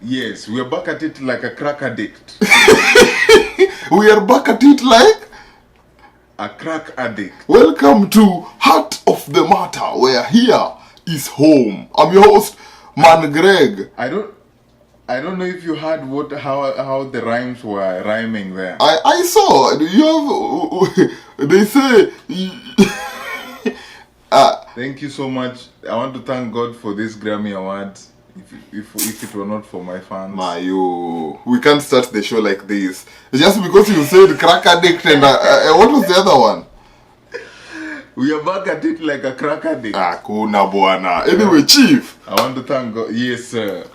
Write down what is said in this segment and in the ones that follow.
Yes, we are back at it like a crack addict. We are back at it like a crack addict. Welcome to Heart of the Matter, where here is home. I'm your host, Man Greg. I don't know if you heard how the rhymes were rhyming there. I saw. You have. They say. Thank you so much. I want to thank God for this Grammy Award. If it were not for my fans. We can't start the show like this. Just because you said crack addict and what was the other one? We are back at it like a crack addict. Kuna bwana. Anyway, Chief. I want to thank God. Yes, sir.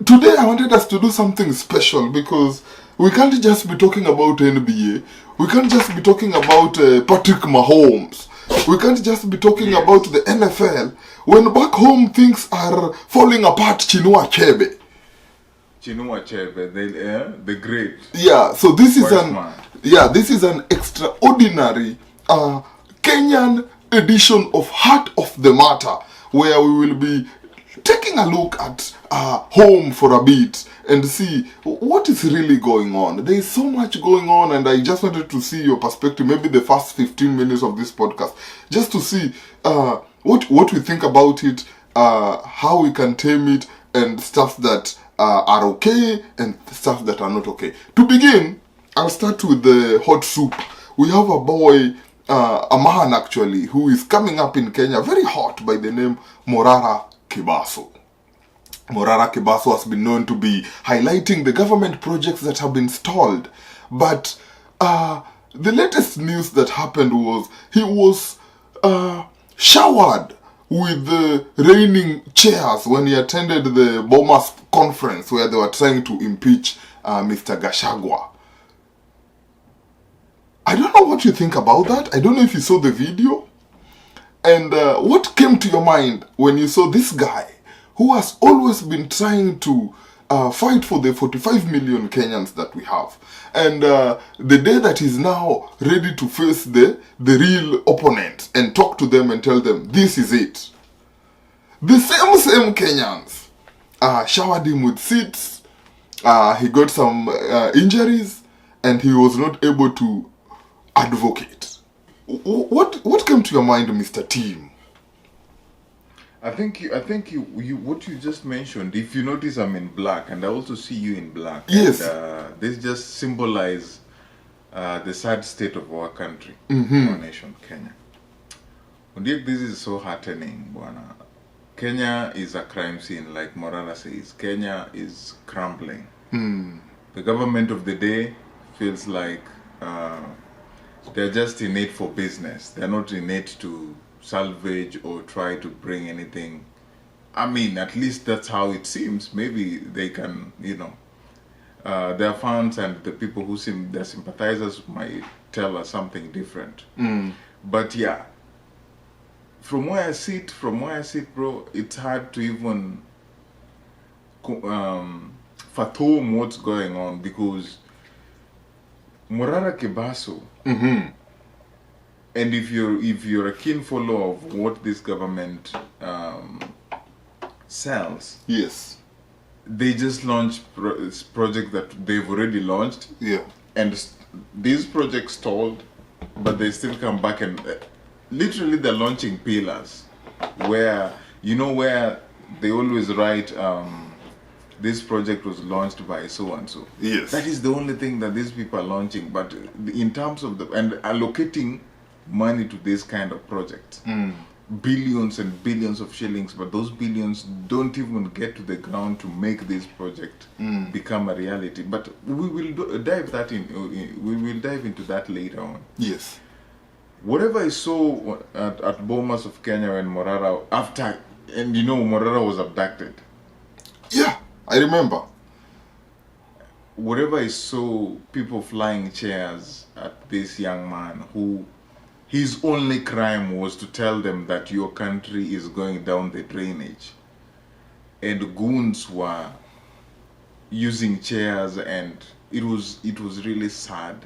Today I wanted us to do something special because we can't just be talking about NBA. We can't just be talking about Patrick Mahomes. We can't just be talking about the NFL. When back home things are falling apart, Chinua Achebe. Chinua Achebe, the great. Yeah, so this is an extraordinary Kenyan edition of Heart of the Matter, where we will be taking a look at home for a bit and see what is really going on. There is so much going on, and I just wanted to see your perspective, maybe the first 15 minutes of this podcast, just to see what we think about it, how we can tame it, and stuff that are okay and stuff that are not okay. To begin, I'll start with the hot soup. We have a boy, a man actually, who is coming up in Kenya, very hot, by the name Morara Kibaso. Morara Kibaso has been known to be highlighting the government projects that have been stalled. But the latest news that happened was he was showered with the raining chairs when he attended the Bomas conference where they were trying to impeach Mr. Gachagua. I don't know what you think about that. I don't know if you saw the video. And what came to your mind when you saw this guy who has always been trying to fight for the 45 million Kenyans that we have? And the day that he's now ready to face the real opponent and talk to them and tell them, this is it. The same Kenyans showered him with seats. He got some injuries and he was not able to advocate. What came to your mind, Mr. Team? I think you what you just mentioned. If you notice, I'm in black, and I also see you in black. Yes. And, this just symbolize the sad state of our country, our nation, Kenya. And yet this is so heartening, Bwana. Kenya is a crime scene, like Morana says. Kenya is crumbling. The government of the day feels like they're just in it for business. They're not in it to salvage or try to bring anything. I mean, at least that's how it seems. Maybe they can, their fans and the people who their sympathizers might tell us something different. But yeah, from where I sit, bro, it's hard to even fathom what's going on, because Morara Kibaso, and if you're a keen follower of what this government sells, yes, they just launched project that they've already launched, and these projects stalled, but they still come back and literally they're launching pillars, where they always write this project was launched by so and so. Yes, that is the only thing that these people are launching. But in terms of and allocating money to this kind of project, billions and billions of shillings, but those billions don't even get to the ground to make this project become a reality. But we will dive into that later on. Yes. Whatever I saw at Bomas of Kenya when Morara Morara was abducted. Yeah, I remember. Whatever I saw, people flying chairs at this young man who his only crime was to tell them that your country is going down the drainage. And goons were using chairs, and it was really sad.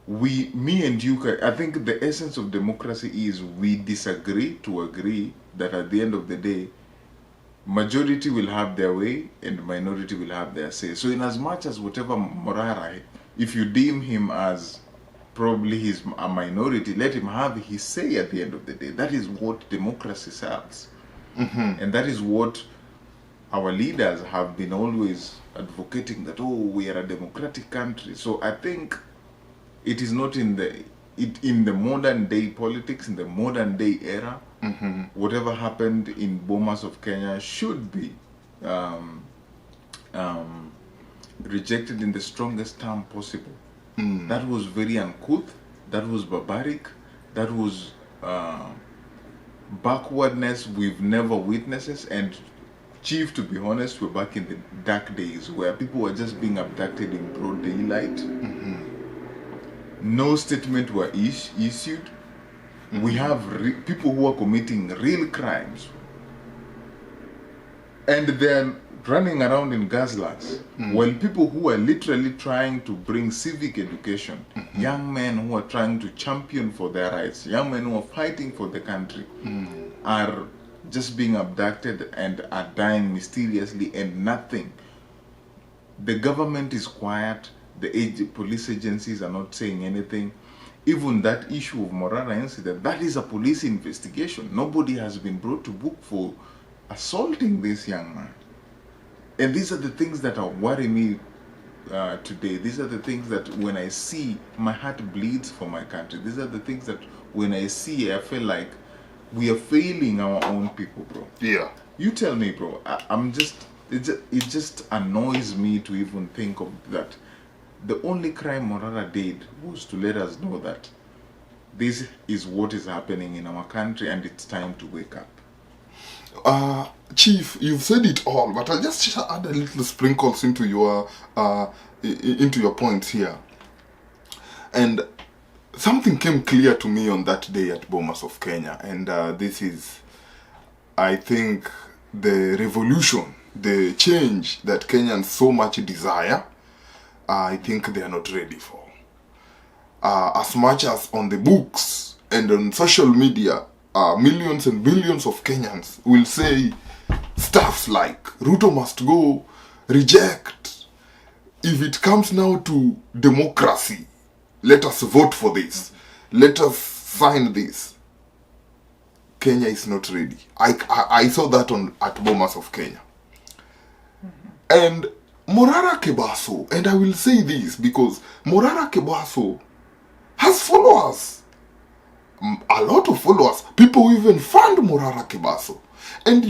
Me and you, I think the essence of democracy is we disagree to agree that at the end of the day, majority will have their way and minority will have their say. So in as much as whatever Morara, if you deem him as probably he's a minority, let him have his say at the end of the day. That is what democracy serves. And that is what our leaders have been always advocating, that, oh, we are a democratic country. So I think it is not in the modern day politics, in the modern day era, whatever happened in Bomas of Kenya should be rejected in the strongest term possible. That was very uncouth, that was barbaric, that was backwardness we've never witnessed. And Chief, to be honest, we're back in the dark days where people were just being abducted in broad daylight. No statement were issued. We have people who are committing real crimes, and they're running around in Gazlas, while people who are literally trying to bring civic education, young men who are trying to champion for their rights, young men who are fighting for the country, are just being abducted and are dying mysteriously, and nothing. The government is quiet. The police agencies are not saying anything. Even that issue of Morara incident, that is a police investigation. Nobody has been brought to book for assaulting this young man. And these are the things that are worrying me today. These are the things that when I see, my heart bleeds for my country. These are the things that when I see, I feel like we are failing our own people, bro. Yeah. You tell me, bro. It just annoys me to even think of that. The only crime Morara did was to let us know that this is what is happening in our country and it's time to wake up. Chief, you've said it all, but I'll just add a little sprinkles into your points here. And something came clear to me on that day at Bomas of Kenya, and this is, I think, the revolution, the change that Kenyans so much desire. I think they are not ready for. As much as on the books and on social media, millions and millions of Kenyans will say stuff like, Ruto must go, reject. If it comes now to democracy, let us vote for this. Let us sign this. Kenya is not ready. I saw that at Bomas of Kenya. And Morara Kebaso, and I will say this because Morara Kebaso has followers. A lot of followers. People even fund Morara Kebaso. And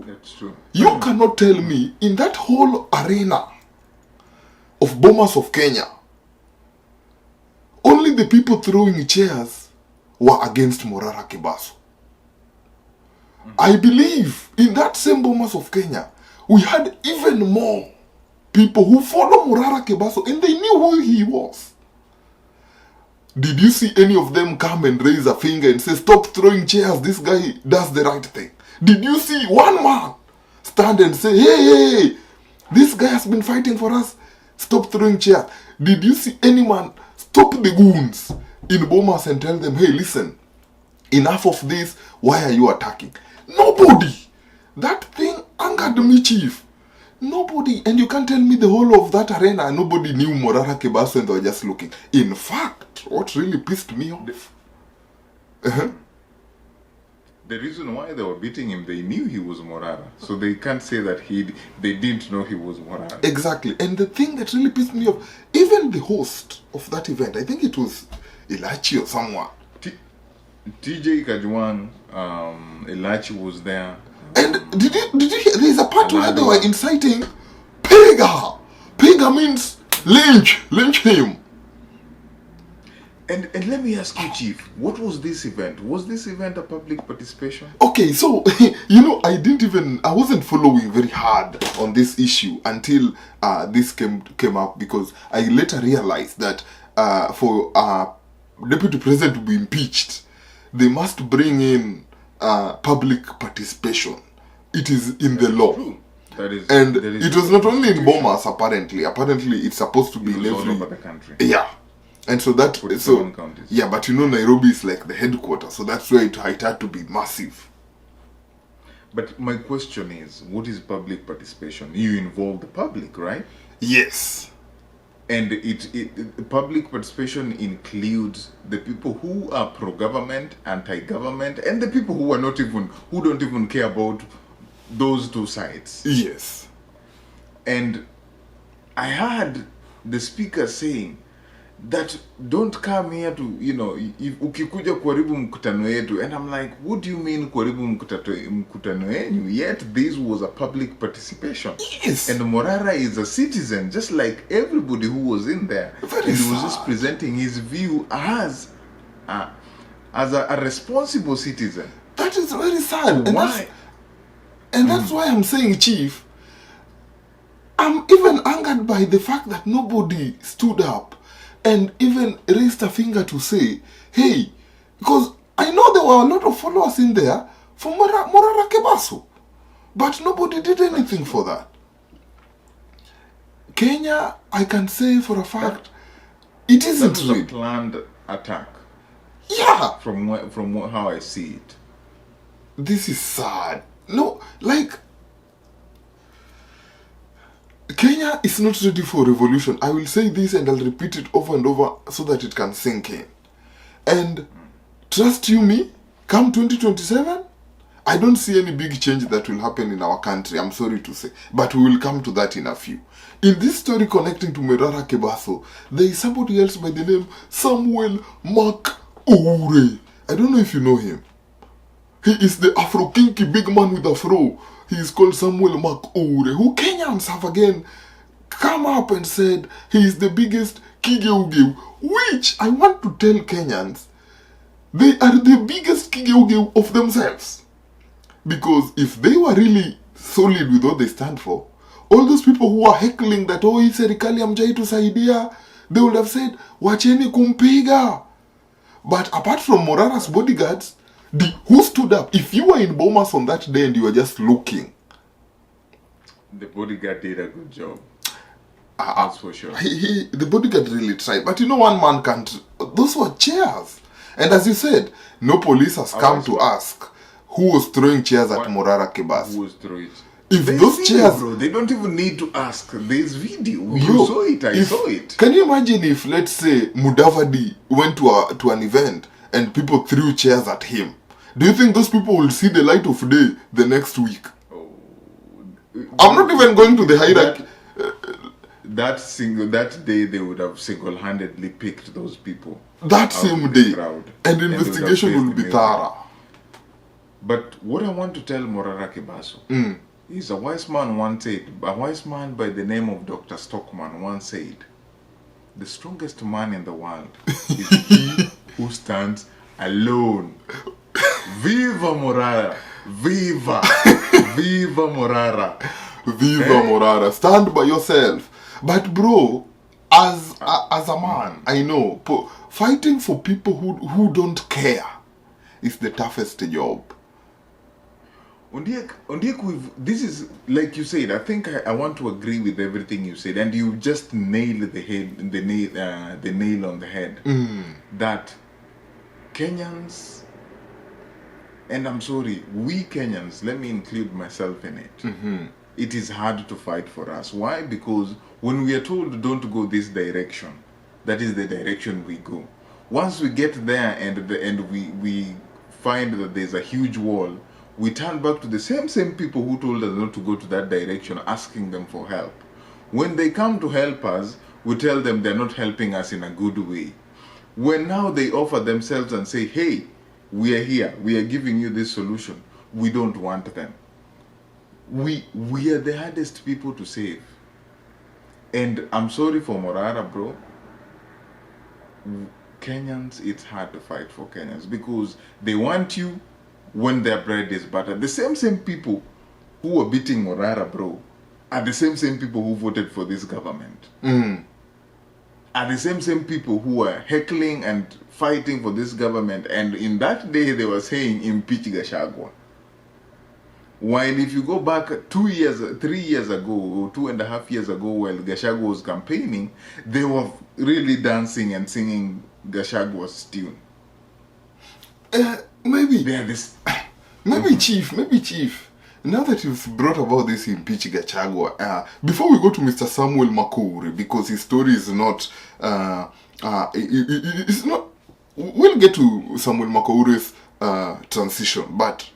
That's true. You cannot tell me in that whole arena of Bomas of Kenya, only the people throwing chairs were against Morara Kebaso. I believe in that same Bomas of Kenya, we had even more people who follow Morara Kebaso and they knew who he was. Did you see any of them come and raise a finger and say, stop throwing chairs, this guy does the right thing? Did you see one man stand and say, hey, this guy has been fighting for us, stop throwing chairs? Did you see any man stop the goons in Bomas and tell them, hey, listen, enough of this, why are you attacking? Nobody. That thing angered me, Chief. Nobody. And you can't tell me the whole of that arena, nobody knew Morara Kebaso and they were just looking. In fact, what really pissed me off, the reason why they were beating him, they knew he was Morara. So they can't say that they didn't know he was Morara. Exactly. And the thing that really pissed me off, even the host of that event, I think it was Elachi or someone. TJ Kajwang, Elachi was there. And did you hear, there's a part where they were inciting Pega. Pega means lynch him. And let me ask you, Chief, what was this event? Was this event a public participation? Okay, so, I wasn't following very hard on this issue until this came up, because I later realized that for Deputy President to be impeached, they must bring in public participation. It is in the law. True. It was not only in Bomas, apparently. Apparently, it's supposed to be in every... all over the country. Yeah. And so that... counties. Yeah, but Nairobi is like the headquarters, so that's why it had to be massive. But my question is, what is public participation? You involve the public, right? Yes. And public participation includes the people who are pro-government, anti-government, and the people who don't even care about those two sides. Yes. And I heard the speaker saying that don't come here to, ukikuja kuharibu mkutano yetu. And I'm like, what do you mean kuharibu mkutano yenu? Yet this was a public participation. Yes. And Morara is a citizen, just like everybody who was in there. Very and he sad. was just presenting his view as a responsible citizen. That is very sad. So why? That's why I'm saying, Chief, I'm even angered by the fact that nobody stood up and even raised a finger to say, hey, because I know there were a lot of followers in there for Morara Kebaso, but nobody did anything for that. Kenya, I can say for a fact, it isn't That was a real. planned attack. Yeah. From how I see it. This is sad. No, like, Kenya is not ready for revolution. I will say this and I'll repeat it over and over so that it can sink in. And trust you me, come 2027, I don't see any big change that will happen in our country, I'm sorry to say. But we will come to that in a few. In this story connecting to Morara Kebaso, there is somebody else by the name Samuel Mark Oure. I don't know if you know him. He is the Afro-kinky big man with afro. He is called Samuel Mark Oure, who Kenyans have again come up and said he is the biggest Kigeugeu, which I want to tell Kenyans, they are the biggest Kigeugeu of themselves. Because if they were really solid with what they stand for, all those people who are heckling that, oh, hii serikali hamjai tusaidia, they would have said, wacheni kumpiga. But apart from Morara's bodyguards, who stood up? If you were in Bomas on that day and you were just looking, the bodyguard did a good job. That's for sure. The bodyguard really tried. But one man can't. Those were chairs. And as you said, no police has come to ask who was throwing chairs at Morara Kebaso. Who was throwing it? If There's those video, chairs... bro, they don't even need to ask. There's video. You saw it. I saw it. Can you imagine if, let's say, Mudavadi went to an event and people threw chairs at him? Do you think those people will see the light of day the next week? Oh, I'm not even going to the hierarchy. That day they would have single-handedly picked those people. That same day. And investigation will be thorough. But what I want to tell Morara Kebaso is a wise man by the name of Dr. Stockman once said, the strongest man in the world is he who stands alone. Viva Morara! Viva! Viva Morara! Viva Morara! Stand by yourself. But bro, as a man, I know fighting for people who don't care is the toughest job. Ondiek, this is like you said. I think I want to agree with everything you said, and you just nailed the nail on the head. That Kenyans, and I'm sorry, we Kenyans, let me include myself in it. It is hard to fight for us. Why? Because when we are told don't go this direction, that is the direction we go. Once we get there and we find that there's a huge wall, we turn back to the same people who told us not to go to that direction, asking them for help. When they come to help us, we tell them they're not helping us in a good way. When now they offer themselves and say, hey, we are here, we are giving you this solution, we don't want them. We are the hardest people to save. And I'm sorry for Morara, bro. Kenyans, it's hard to fight for Kenyans because they want you when their bread is buttered. The same people who are beating Morara, bro, are the same people who voted for this government. Are the same people who are heckling and fighting for this government. And in that day, they were saying, impeach Gachagua. While if you go back 3 years ago, or 2.5 years ago, while Gachagua was campaigning, they were really dancing and singing Gachagua's tune. Maybe. They are this. Maybe Chief. Now that you've brought about this impeach Gachagua, before we go to Mr. Samuel Makouri, because his story is not, it's not. We'll get to Samuel Makouri's transition, but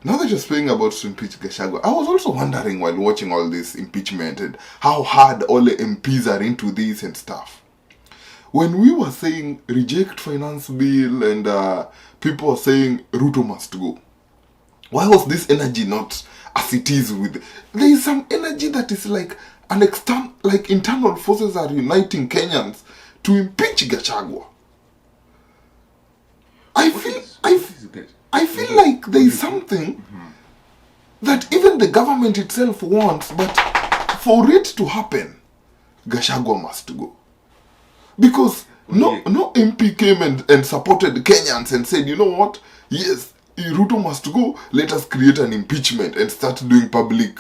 now that you're speaking about to impeach Gachagua, I was also wondering while watching all this impeachment and how hard all the MPs are into this and stuff. When we were saying reject finance bill and people were saying Ruto must go, why was this energy not as it is with... There is some energy that is like an external, like internal forces are uniting Kenyans to impeach Gachagua. I feel like there is something that even the government itself wants, but for it to happen, Gachagua must go. Because no MP came and supported Kenyans and said, you know what, yes, Ruto must go, let us create an impeachment and start doing public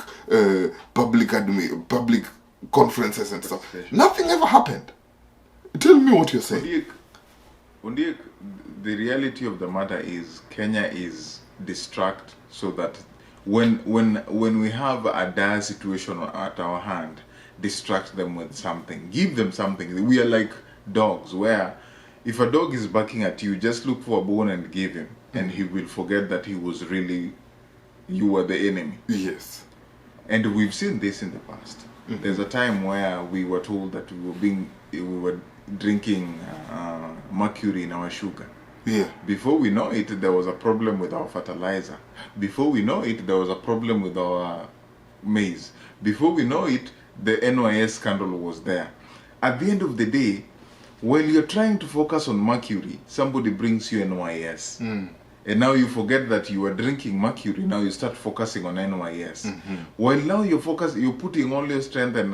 conferences and stuff. Nothing ever happened. Tell me what you're saying. Ondiek, the reality of the matter is Kenya is distracted so that when we have a dire situation at our hand, distract them with something. Give them something. We are like dogs where if a dog is barking at you, just look for a bone and give him, and he will forget that he was really, you were the enemy. Yes. And we've seen this in the past. There's a time where we were told that we were drinking mercury in our sugar. Yeah. Before we know it, there was a problem with our fertilizer. Before we know it, there was a problem with our maize. Before we know it, the NYS scandal was there. At the end of the day, while you're trying to focus on mercury, somebody brings you NYS. And now you forget that you were drinking mercury. Now you start focusing on NYS. While now you're putting all your strength in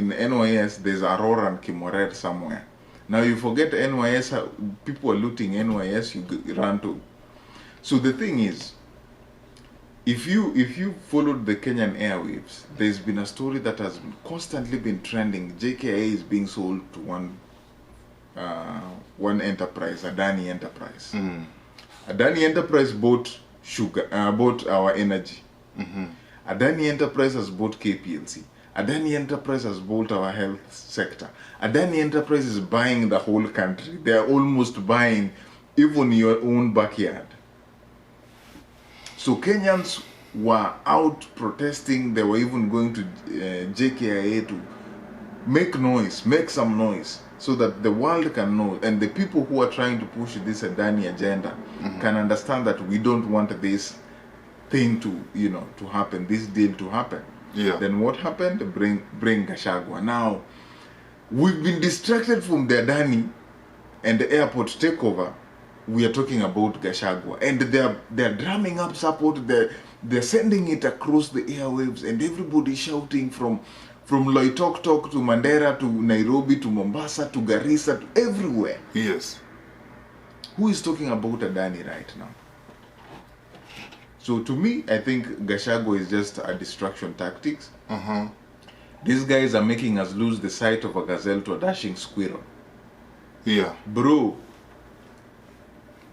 NYS, there's Aurora and Kimorer somewhere. Now you forget NYS, people are looting NYS, you run to. So the thing is, if you followed the Kenyan airwaves, there's been a story that has constantly been trending. JKIA is being sold to one enterprise, Adani Enterprise. Adani Enterprise bought our energy. Adani Enterprise has bought KPLC. Adani Enterprise has bought our health sector. Adani Enterprise is buying the whole country. They are almost buying even your own backyard. So Kenyans were out protesting. They were even going to JKIA to make noise, make some noise, so that the world can know, and the people who are trying to push this Adani agenda can understand that we don't want this thing to happen, this deal to happen. Yeah. Then what happened? Bring Gachagua. Now, we've been distracted from the Adani and the airport takeover. We are talking about Gachagua, and they're drumming up support. They're sending it across the airwaves, and everybody shouting from Loitoktok to Mandera to Nairobi to Mombasa to Garissa to everywhere. Yes. Who is talking about Adani right now? So to me, I think Gachagua is just a distraction tactics. These guys are making us lose the sight of a gazelle to a dashing squirrel. Yeah. Bro,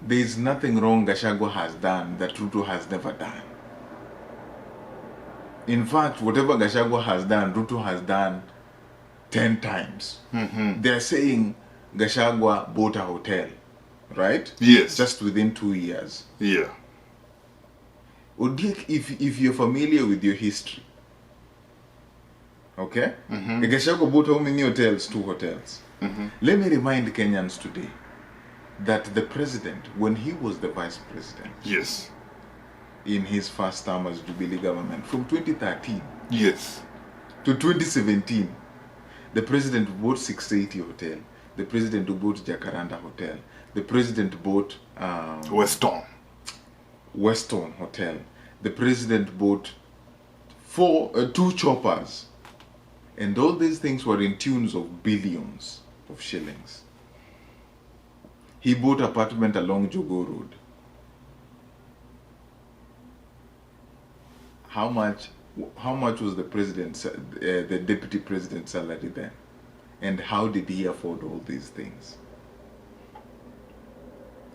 there is nothing wrong Gachagua has done that Ruto has never done. In fact, whatever Gachagua has done, Ruto has done 10 times. They're saying Gachagua bought a hotel, right? Yes. Just within 2 years. Yeah. Odiek, if you're familiar with your history, okay? Gachagua bought how many hotels? 2 hotels. Let me remind Kenyans today that the president, when he was the vice president, Yes. in his first term as Jubilee government, from 2013 Yes. to 2017, the president bought 680 Hotel, the president bought Jacaranda Hotel, the president bought Weston Hotel, the president bought 2 choppers, and all these things were in tunes of billions of shillings. He bought apartment along Jogo Road. How much was the deputy president's salary then? And how did he afford all these things?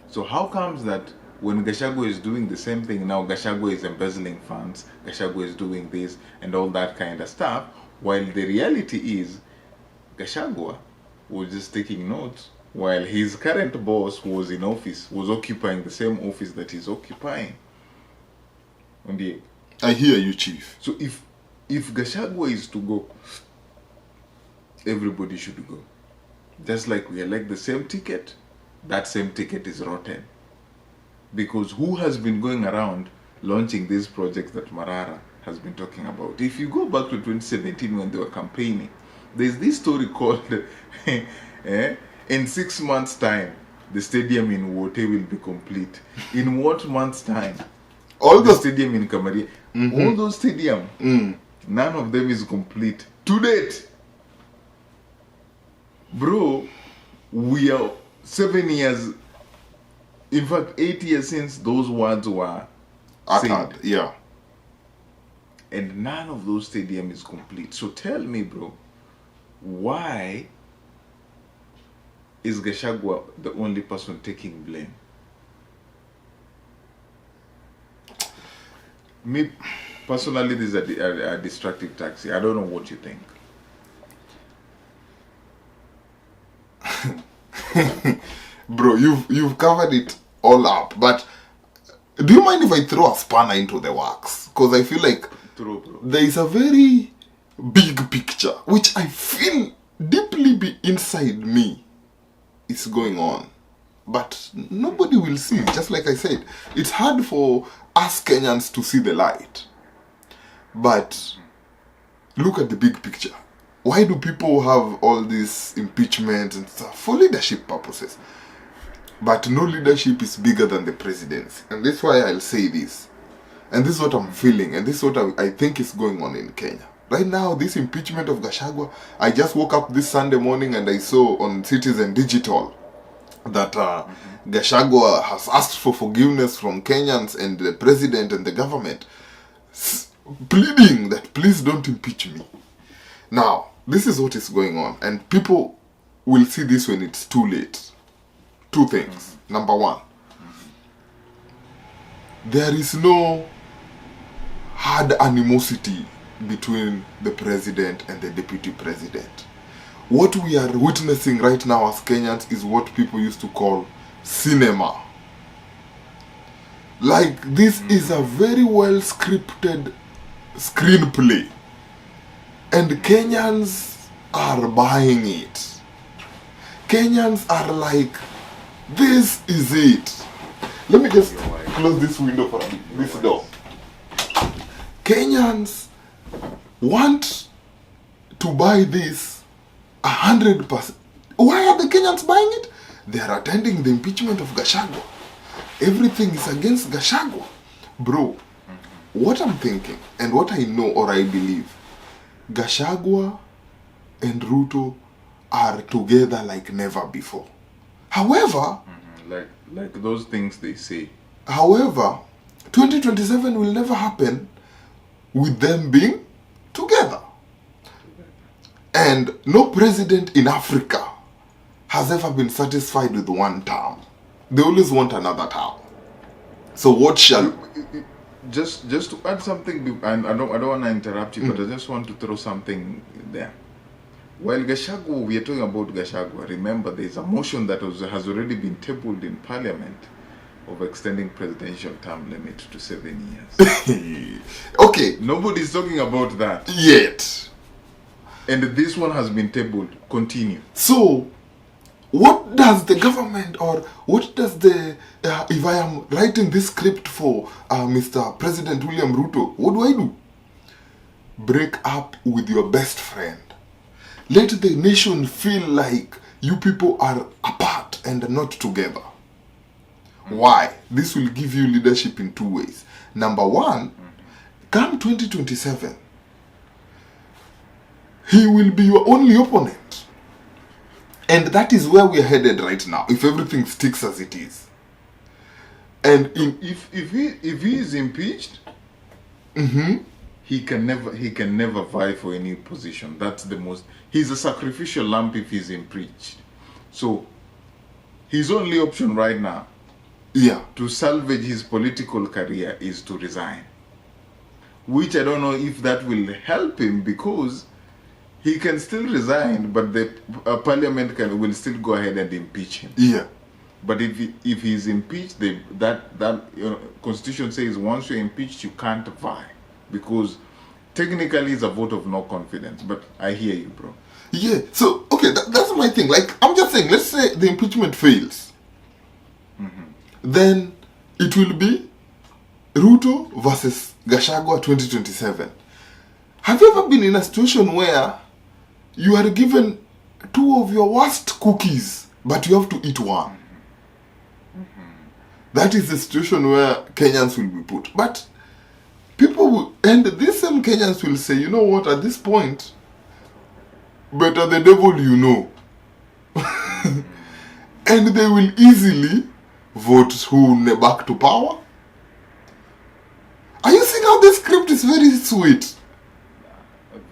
So how comes that when Gachagua is doing the same thing now, Gachagua is embezzling funds, Gachagua is doing this and all that kind of stuff, while the reality is Gachagua was just taking notes while his current boss was in office, was occupying the same office that he's occupying. I hear you, Chief. So if Gachagua is to go, everybody should go. Just like we elect the same ticket, that same ticket is rotten. Because who has been going around launching these projects that Marara has been talking about? If you go back to 2017 when they were campaigning, there's this story called in 6 months' time, the stadium in Wote will be complete. In what month's time? All the stadium in Kamari, all those stadium, none of them is complete to date. Bro, we are 7 years, in fact 8 years since those words were uttered. Yeah. And none of those stadium is complete. So tell me, bro, why is Gachagua the only person taking blame? Me, personally, this is a destructive taxi. I don't know what you think. Bro, you've covered it all up, but do you mind if I throw a spanner into the works? Because I feel like there is a very big picture which I feel deeply inside me is going on, but nobody will see. Just like I said, it's hard for us Kenyans to see the light, but look at the big picture. Why do people have all this impeachment and stuff? For leadership purposes. But no leadership is bigger than the presidency. And that's why I'll say this. And this is what I'm feeling. And this is what I think is going on in Kenya. Right now, this impeachment of Gachagua, I just woke up this Sunday morning and I saw on Citizen Digital that Gachagua has asked for forgiveness from Kenyans and the president and the government, pleading that please don't impeach me. Now, this is what is going on, and people will see this when it's too late. Two things. Number one, there is no hard animosity between the president and the deputy president. What we are witnessing right now as Kenyans is what people used to call cinema. Like, this is a very well scripted screenplay. And Kenyans are buying it. Kenyans are like, this is it. Let me just close this window for this door. Kenyans want to buy this 100%. Why are the Kenyans buying it? They are attending the impeachment of Gachagua. Everything is against Gachagua. Bro, what I'm thinking and what I know or I believe, Gachagua and Ruto are together like never before. However, like those things they say. However, 2027 will never happen with them being together. And no president in Africa has ever been satisfied with one term. They always want another term. So what shall... Just to add something, and I don't want to interrupt you, but I just want to throw something there. While Gachagua, we are talking about Gachagua, remember there is a motion that has already been tabled in Parliament of extending presidential term limit to 7 years. Okay. Nobody's talking about that. Yet. And this one has been tabled. Continue. So, what does the government, or what does the, if I am writing this script for Mr. President William Ruto, what do? Break up with your best friend. Let the nation feel like you people are apart and not together. Why? This will give you leadership in two ways. Number one, come 2027, he will be your only opponent. And that is where we are headed right now, if everything sticks as it is. And if he is impeached, he can never vie for any position. That's the most. He's a sacrificial lamb if he's impeached. So his only option right now Yeah. to salvage his political career is to resign. Which I don't know if that will help him, because he can still resign, but the parliament will still go ahead and impeach him. Yeah. But if he's impeached, that constitution says once you're impeached, you can't vie, because technically it's a vote of no confidence. But I hear you, bro. Yeah. So okay, that's my thing. Like, I'm just saying, let's say the impeachment fails, then it will be Ruto versus Gachagua 2027. Have you ever been in a situation where you are given two of your worst cookies, but you have to eat one? That is the situation where Kenyans will be put. But people will, and these same Kenyans will say, you know what, at this point, better the devil you know. And they will easily vote who back to power. Are you seeing how the script is very sweet?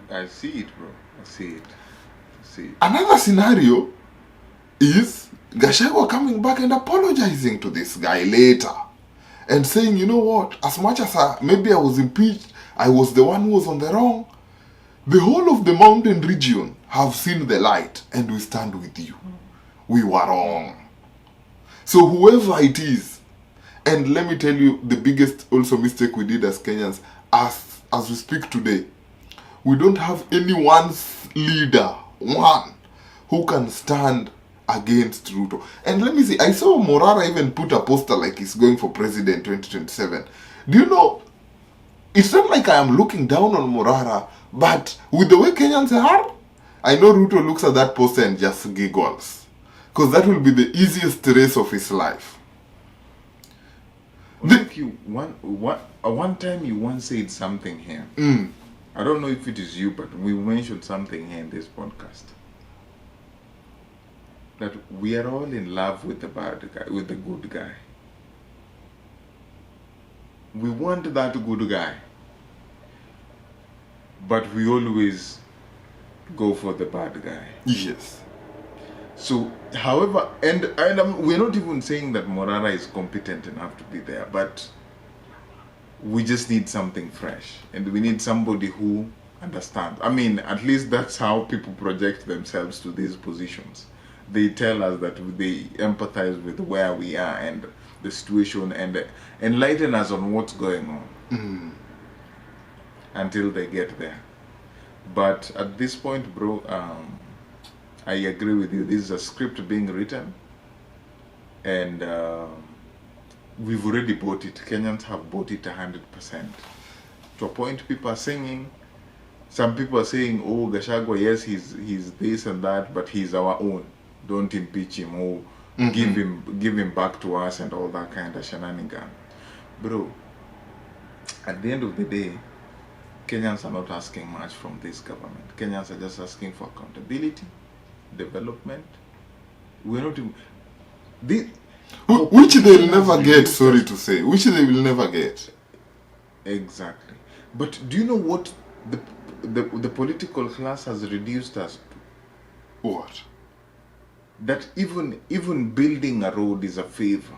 I see it, bro. I see it. Another scenario is Gachagua coming back and apologizing to this guy later and saying, you know what, as much as maybe I was impeached, I was the one who was on the wrong. The whole of the mountain region have seen the light, and we stand with you. We were wrong. So whoever it is, and let me tell you the biggest also mistake we did as Kenyans, as we speak today, we don't have any one leader, one, who can stand against Ruto. And let me see, I saw Morara even put a poster like he's going for president 2027. Do you know, it's not like I am looking down on Morara, but with the way Kenyans are, I know Ruto looks at that poster and just giggles. Because that will be the easiest race of his life. Like one time you once said something here. I don't know if it is you, but we mentioned something here in this podcast. That we are all in love with the bad guy, with the good guy. We want that good guy. But we always go for the bad guy. Yes. So, however, and we're not even saying that Morara is competent enough to be there, but we just need something fresh, and we need somebody who understands. I mean, at least that's how people project themselves to these positions. They tell us that they empathize with where we are and the situation, and enlighten us on what's going on until they get there. But at this point, bro, I agree with you. This is a script being written, and we've already bought it. Kenyans have bought it 100%. To a point, people are singing. Some people are saying, "Oh, Gachagua, yes, he's this and that, but he's our own. Don't impeach him. Oh, give him back to us," and all that kind of shenanigan. Bro, at the end of the day, Kenyans are not asking much from this government. Kenyans are just asking for accountability, development. We're not even, which they'll never get, sorry to say. Which they will never get. Exactly. But do you know what the political class has reduced us to? What? That even building a road is a favor.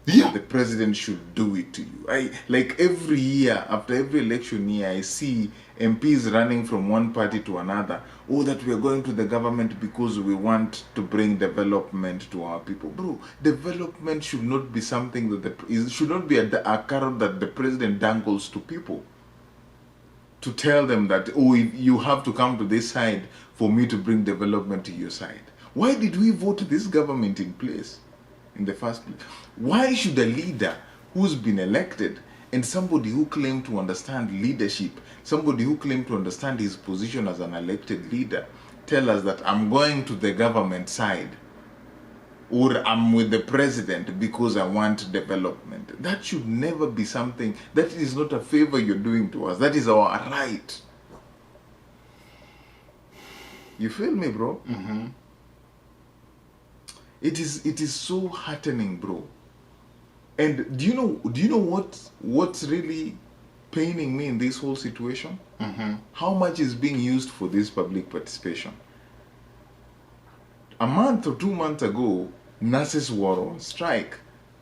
Yeah. The president should do it to you. Like every year, after every election year, I see MPs running from one party to another. Oh, that we are going to the government because we want to bring development to our people. Bro, development should not be something that should not be a carrot that the president dangles to people, to tell them that, oh, you have to come to this side for me to bring development to your side. Why did we vote this government in place in the first place? Why should a leader who's been elected and somebody who claimed to understand leadership, somebody who claimed to understand his position as an elected leader, tell us that I'm going to the government side or I'm with the president because I want development? That should never be something. That is not a favor you're doing to us. That is our right. You feel me, bro? Mm-hmm. It is so heartening, bro. And do you know what's really paining me in this whole situation? Mm-hmm. How much is being used for this public participation? A month or 2 months ago, nurses were on strike.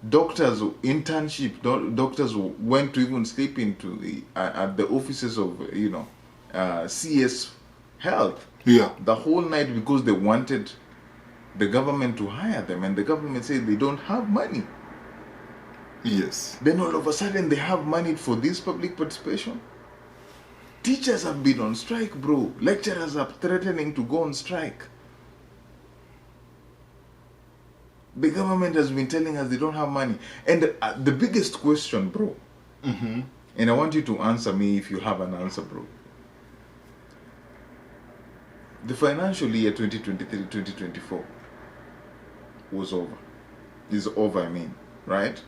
doctors internship, doctors went to even sleep into the at the offices of CS Health the whole night because they wanted the government to hire them, and the government said they don't have money. Yes. Then all of a sudden they have money for this public participation. Teachers have been on strike, bro. Lecturers are threatening to go on strike. The government has been telling us they don't have money. And the biggest question, bro, and I want you to answer me if you have an answer, bro. The financial year 2023-2024 was over. Is over, I mean, right?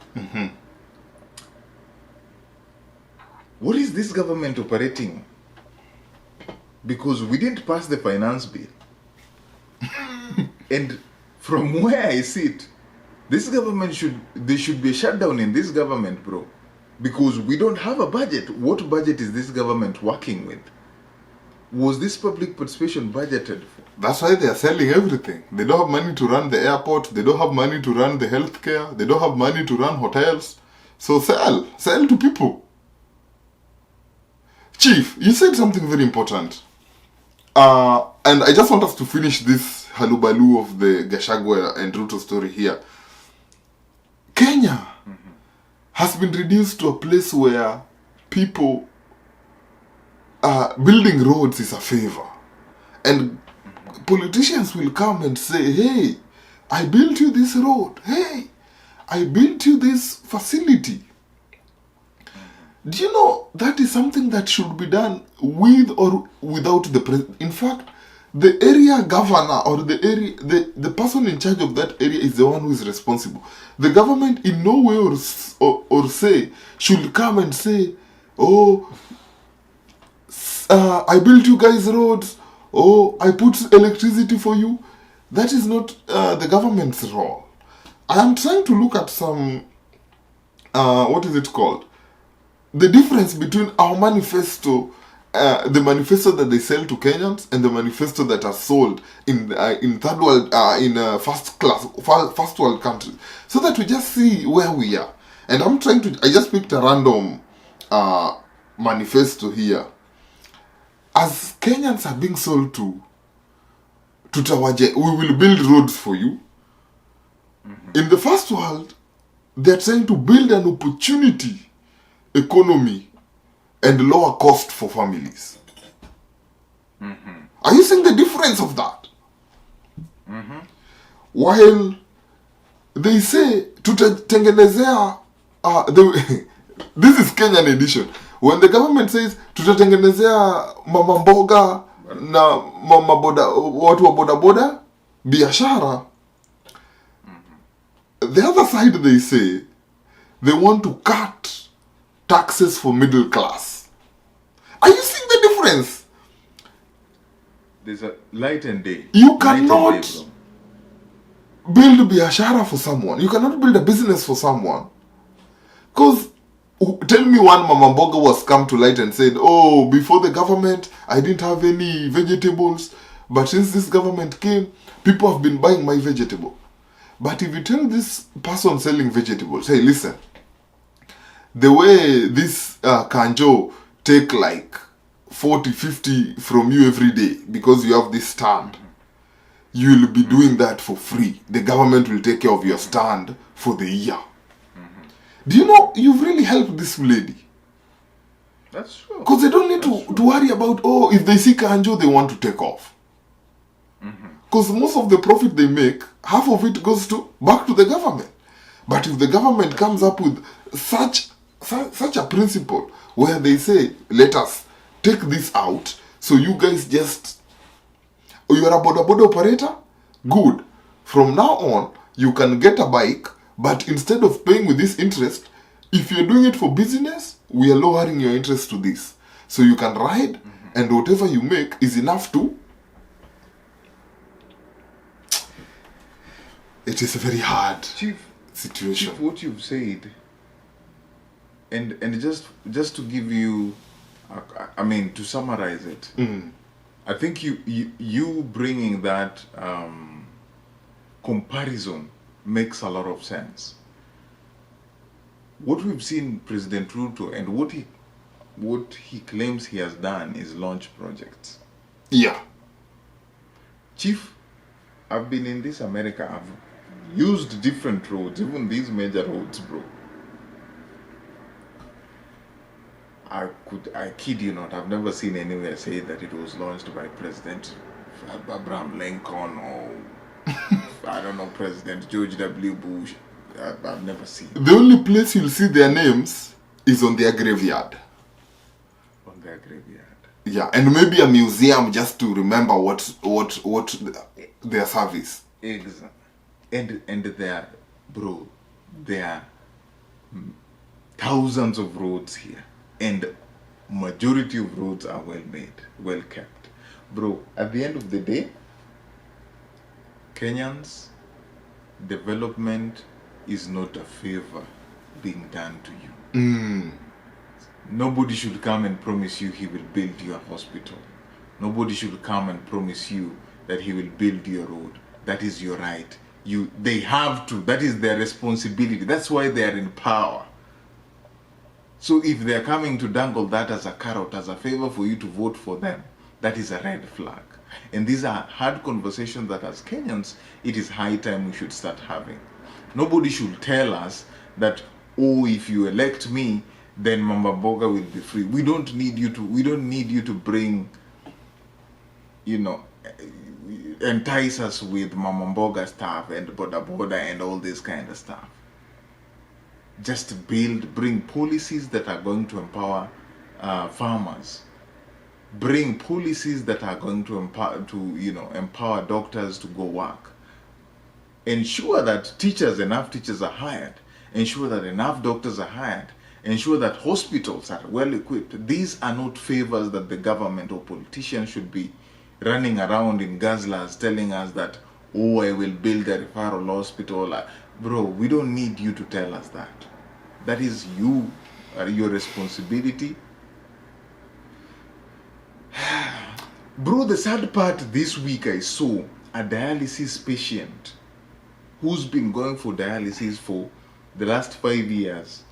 What is this government operating? Because we didn't pass the finance bill. And from where I sit, this government there should be a shutdown in this government, bro. Because we don't have a budget. What budget is this government working with? Was this public participation budgeted for? That's why they are selling everything. They don't have money to run the airport. They don't have money to run the healthcare. They don't have money to run hotels. So sell to people. Chief, you said something very important. And I just want us to finish this halubalu of the Gachagua and Ruto story here. Kenya has been reduced to a place where people building roads is a favor. And politicians will come and say, hey, I built you this road. Hey, I built you this facility. Do you know that is something that should be done with or without the president? In fact, the area governor or the person in charge of that area is the one who is responsible. The government in no way or say should come and say, oh, I built you guys roads, oh, I put electricity for you. That is not the government's role. I am trying to look at some, what is it called? The difference between our manifesto, the manifesto that they sell to Kenyans, and the manifesto that are sold in third world, in first world countries, so that we just see where we are. And I just picked a random manifesto here. As Kenyans are being sold to Tawaje, we will build roads for you. In the first world, they're trying to build an opportunity economy and lower cost for families. Are you seeing the difference of that? While they say tutatengenezea this is Kenyan edition. When the government says tutatengenezea mama mboga na mama boda, watu wa boda boda biashara, the other side they say they want to cut taxes for middle class. Are you seeing the difference? There's a light and day. You cannot build biashara for someone. You cannot build a business for someone. Because tell me one mama mboga was come to light and said, oh, before the government, I didn't have any vegetables. But since this government came, people have been buying my vegetable. But if you tell this person selling vegetables, hey, listen, the way this kanjo take like 40, 50 from you every day because you have this stand, you will be doing that for free. The government will take care of your stand for the year. Do you know, you've really helped this lady. That's true. Because they don't need to worry about, oh, if they see kanjo, they want to take off. Because most of the profit they make, half of it goes back to the government. But if the government comes up with such a principle where they say, let us take this out, so you guys just, you are a boda operator, good. From now on, you can get a bike, but instead of paying with this interest, if you're doing it for business, we are lowering your interest to this. So you can ride, and whatever you make is enough to. It is a very hard situation. Chief, what you've said, and just to give you, I mean, to summarize it, I think you bringing that comparison makes a lot of sense. what we've seen President Ruto and what he claims he has done is launch projects. Yeah. Chief, I've been in this America. I've used different roads, even these major roads, bro. I kid you not, I've never seen anywhere say that it was launched by President Abraham Lincoln or I don't know, President George W. Bush. I've never seen. The only place you'll see their names is on their graveyard. On their graveyard. Yeah, and maybe a museum just to remember what their service. Exactly. And there, bro, there are thousands of roads here, and majority of roads are well made, well kept. Bro, at the end of the day, Kenyans, development is not a favor being done to you. Nobody should come and promise you he will build you a hospital. Nobody should come and promise you that he will build your road. That is your right. They have to. That is their responsibility. That's why they are in power. So if they are coming to dangle that as a carrot, as a favor for you to vote for them, that is a red flag. And these are hard conversations that as Kenyans, it is high time we should start having. Nobody should tell us that, oh, if you elect me, then Mama Boga will be free. We don't need you to bring, entice us with Mama Boga stuff and Boda and all this kind of stuff. Just bring policies that are going to empower farmers. Bring policies that are going to empower doctors to go work. Ensure that enough teachers are hired. Ensure that enough doctors are hired. Ensure that hospitals are well equipped. These are not favors that the government or politicians should be running around in guzzlers telling us that, oh, I will build a referral hospital. Bro, we don't need you to tell us that. That is your responsibility. Bro, the sad part this week I saw a dialysis patient who's been going for dialysis for the last 5 years.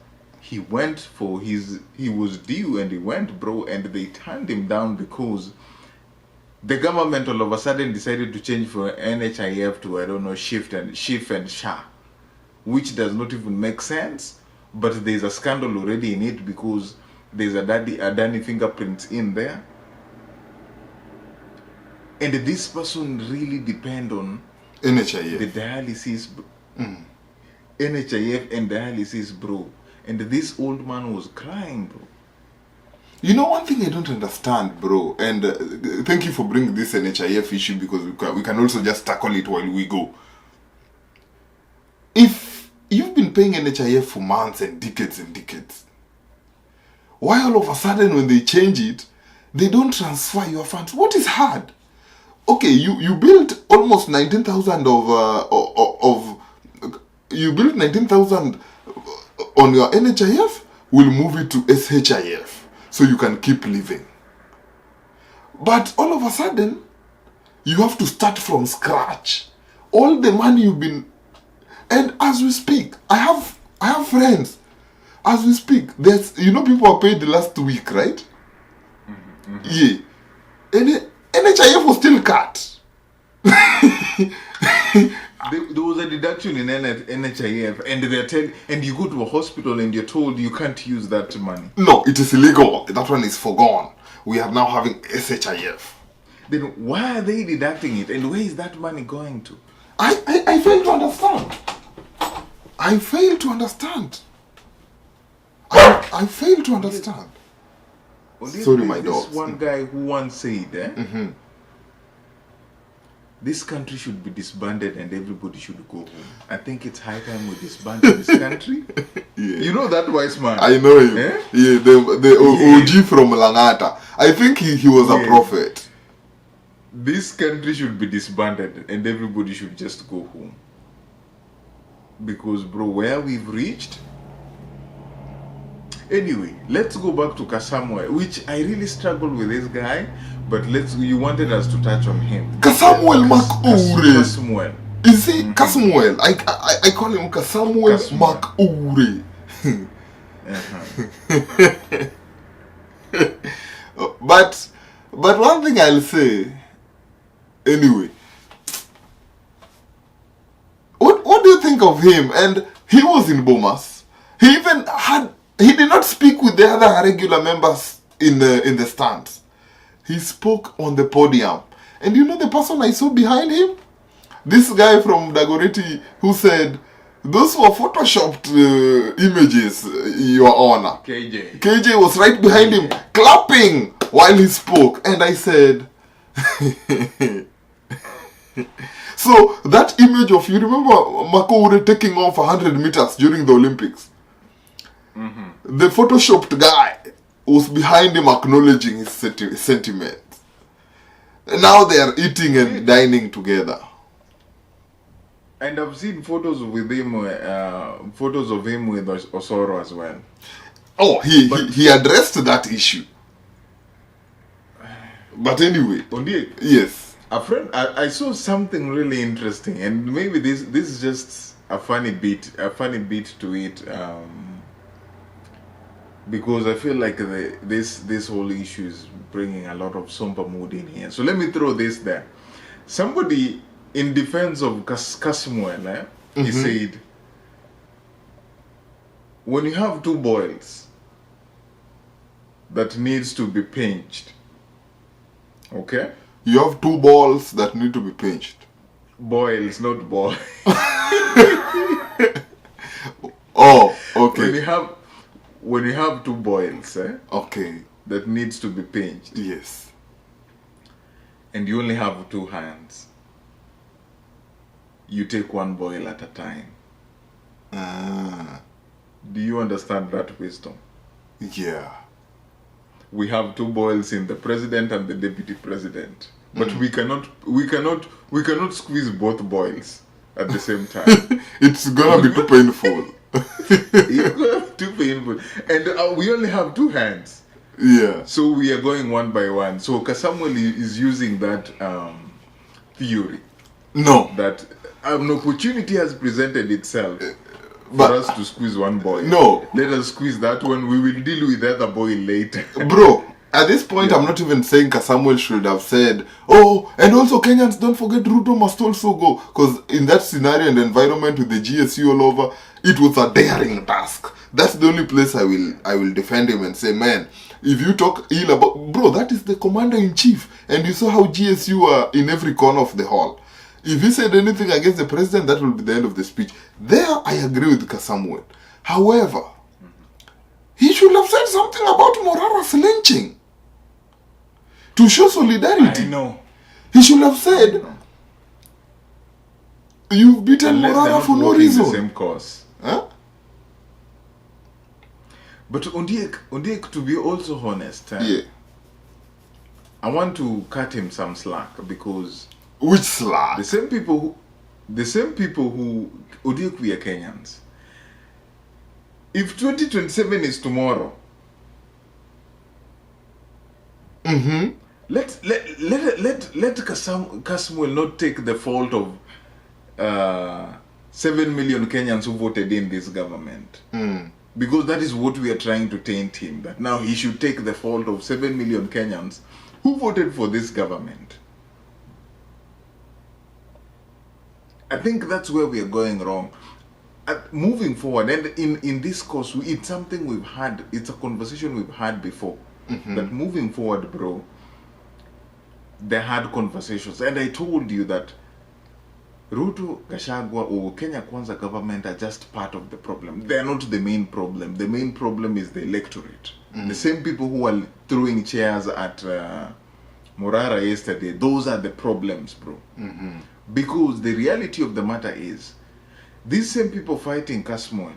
He was due and he went, bro, and they turned him down because the government all of a sudden decided to change from NHIF to, I don't know, shift and SHA, which does not even make sense. But there's a scandal already in it because there's a Danny fingerprints in there. And this person really depend on NHIF. the dialysis, NHIF and dialysis, bro. And this old man was crying, bro. You know, one thing I don't understand, bro, and thank you for bringing this NHIF issue because we can also just tackle it while we go. If you've been paying NHIF for months and decades, why all of a sudden when they change it, they don't transfer your funds? What is hard? Okay, you built almost 19,000 you built 19,000 on your NHIF, we'll move it to SHIF so you can keep living. But all of a sudden, you have to start from scratch. All the money you've been, and as we speak, I have friends. As we speak, there's people are paid the last week, right? Yeah, and NHIF was still cut. There was a deduction in NHIF, and you go to a hospital and you're told you can't use that money. No, it is illegal. That one is forgone. We are now having SHIF. Then why are they deducting it, and where is that money going to? I fail to understand. I fail to understand. I fail to understand. Sorry, my dog. This one guy who once said, this country should be disbanded and everybody should go home. I think it's high time we disband this country. Yeah. You know that wise man? I know him. Eh? Yeah, the OG from Langata. I think he was a prophet. This country should be disbanded and everybody should just go home. Because, bro, where we've reached... Anyway, let's go back to Kasamuel, which I really struggled with this guy, but you wanted us to touch on him. Kasamuel Makure. Kasamuel. Is he Kasamuel? I call him Kasamuel Makure. But one thing I'll say, anyway, what do you think of him? And he was in Bomas. He did not speak with the other regular members in the stands. He spoke on the podium. And you know the person I saw behind him? This guy from Dagoretti who said, those were photoshopped images, Your Honor. KJ was right behind him, clapping while he spoke. And I said, so that image of, you remember Makoure taking off 100 meters during the Olympics? Mm-hmm. The photoshopped guy was behind him acknowledging his sentiments. Now they are eating and dining together. And I've seen photos with him, photos of him with Osoro as well. Oh, he addressed that issue. But anyway, yes. A friend, I saw something really interesting, and maybe this is just a funny bit to it, because I feel like this whole issue is bringing a lot of somber mood in here. So let me throw this there. Somebody, in defense of Kasmuel, he said, when you have two boils that needs to be pinched, okay? You have two balls that need to be pinched. Boils, not boy. Oh, okay. When you have two boils, okay, that needs to be pinched. Yes. And you only have two hands. You take one boil at a time. Do you understand that wisdom? Yeah. We have two boils in the president and the deputy president, but we cannot squeeze both boils at the same time. It's gonna be too painful. It's gonna be too painful, and we only have two hands. Yeah. So we are going one by one. So Kasamuel is using that theory. No. That an opportunity has presented itself for us to squeeze one boil. No. Let us squeeze that one. We will deal with the other boil later. Bro, at this point, I'm not even saying Kasamuel should have said, oh, and also Kenyans, don't forget Ruto must also go. Because in that scenario and environment with the GSU all over, it was a daring task. That's the only place I will defend him and say, man, if you talk ill about... Bro, that is the commander-in-chief. And you saw how GSU are in every corner of the hall. If he said anything against the president, that will be the end of the speech. There, I agree with Kasamuel. However, he should have said something about Morara's lynching. To show solidarity. I know. He should have said, you've beaten Morara for no reason. The same cause. Huh? But Ondiek, to be also honest, yeah. I want to cut him some slack because... Which slack? The same people who Ondiek, we are Kenyans. If 2027 is tomorrow, let Kasmuel not take the fault of 7 million Kenyans who voted in this government. Because that is what we are trying to taint him. That now he should take the fault of 7 million Kenyans who voted for this government. I think that's where we are going wrong. Moving forward, and in this course, it's something we've had, it's a conversation we've had before. That moving forward, bro, they had conversations. And I told you that Ruto, Gachagua, or Kenya Kwanza government are just part of the problem. They are not the main problem. The main problem is the electorate. The same people who are throwing chairs at Morara yesterday, those are the problems, bro. Because the reality of the matter is, these same people fighting Kasmuel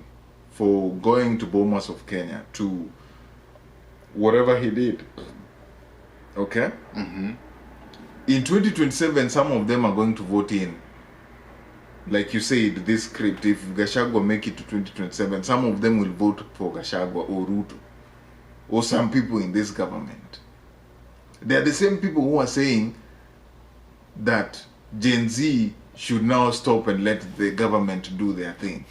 for going to Bomas of Kenya, to whatever he did, okay? In 2027, some of them are going to vote in. Like you said, this script, if Gachagua make it to 2027, some of them will vote for Gachagua or Ruto, or some people in this government. They are the same people who are saying that Gen Z should now stop and let the government do their thing.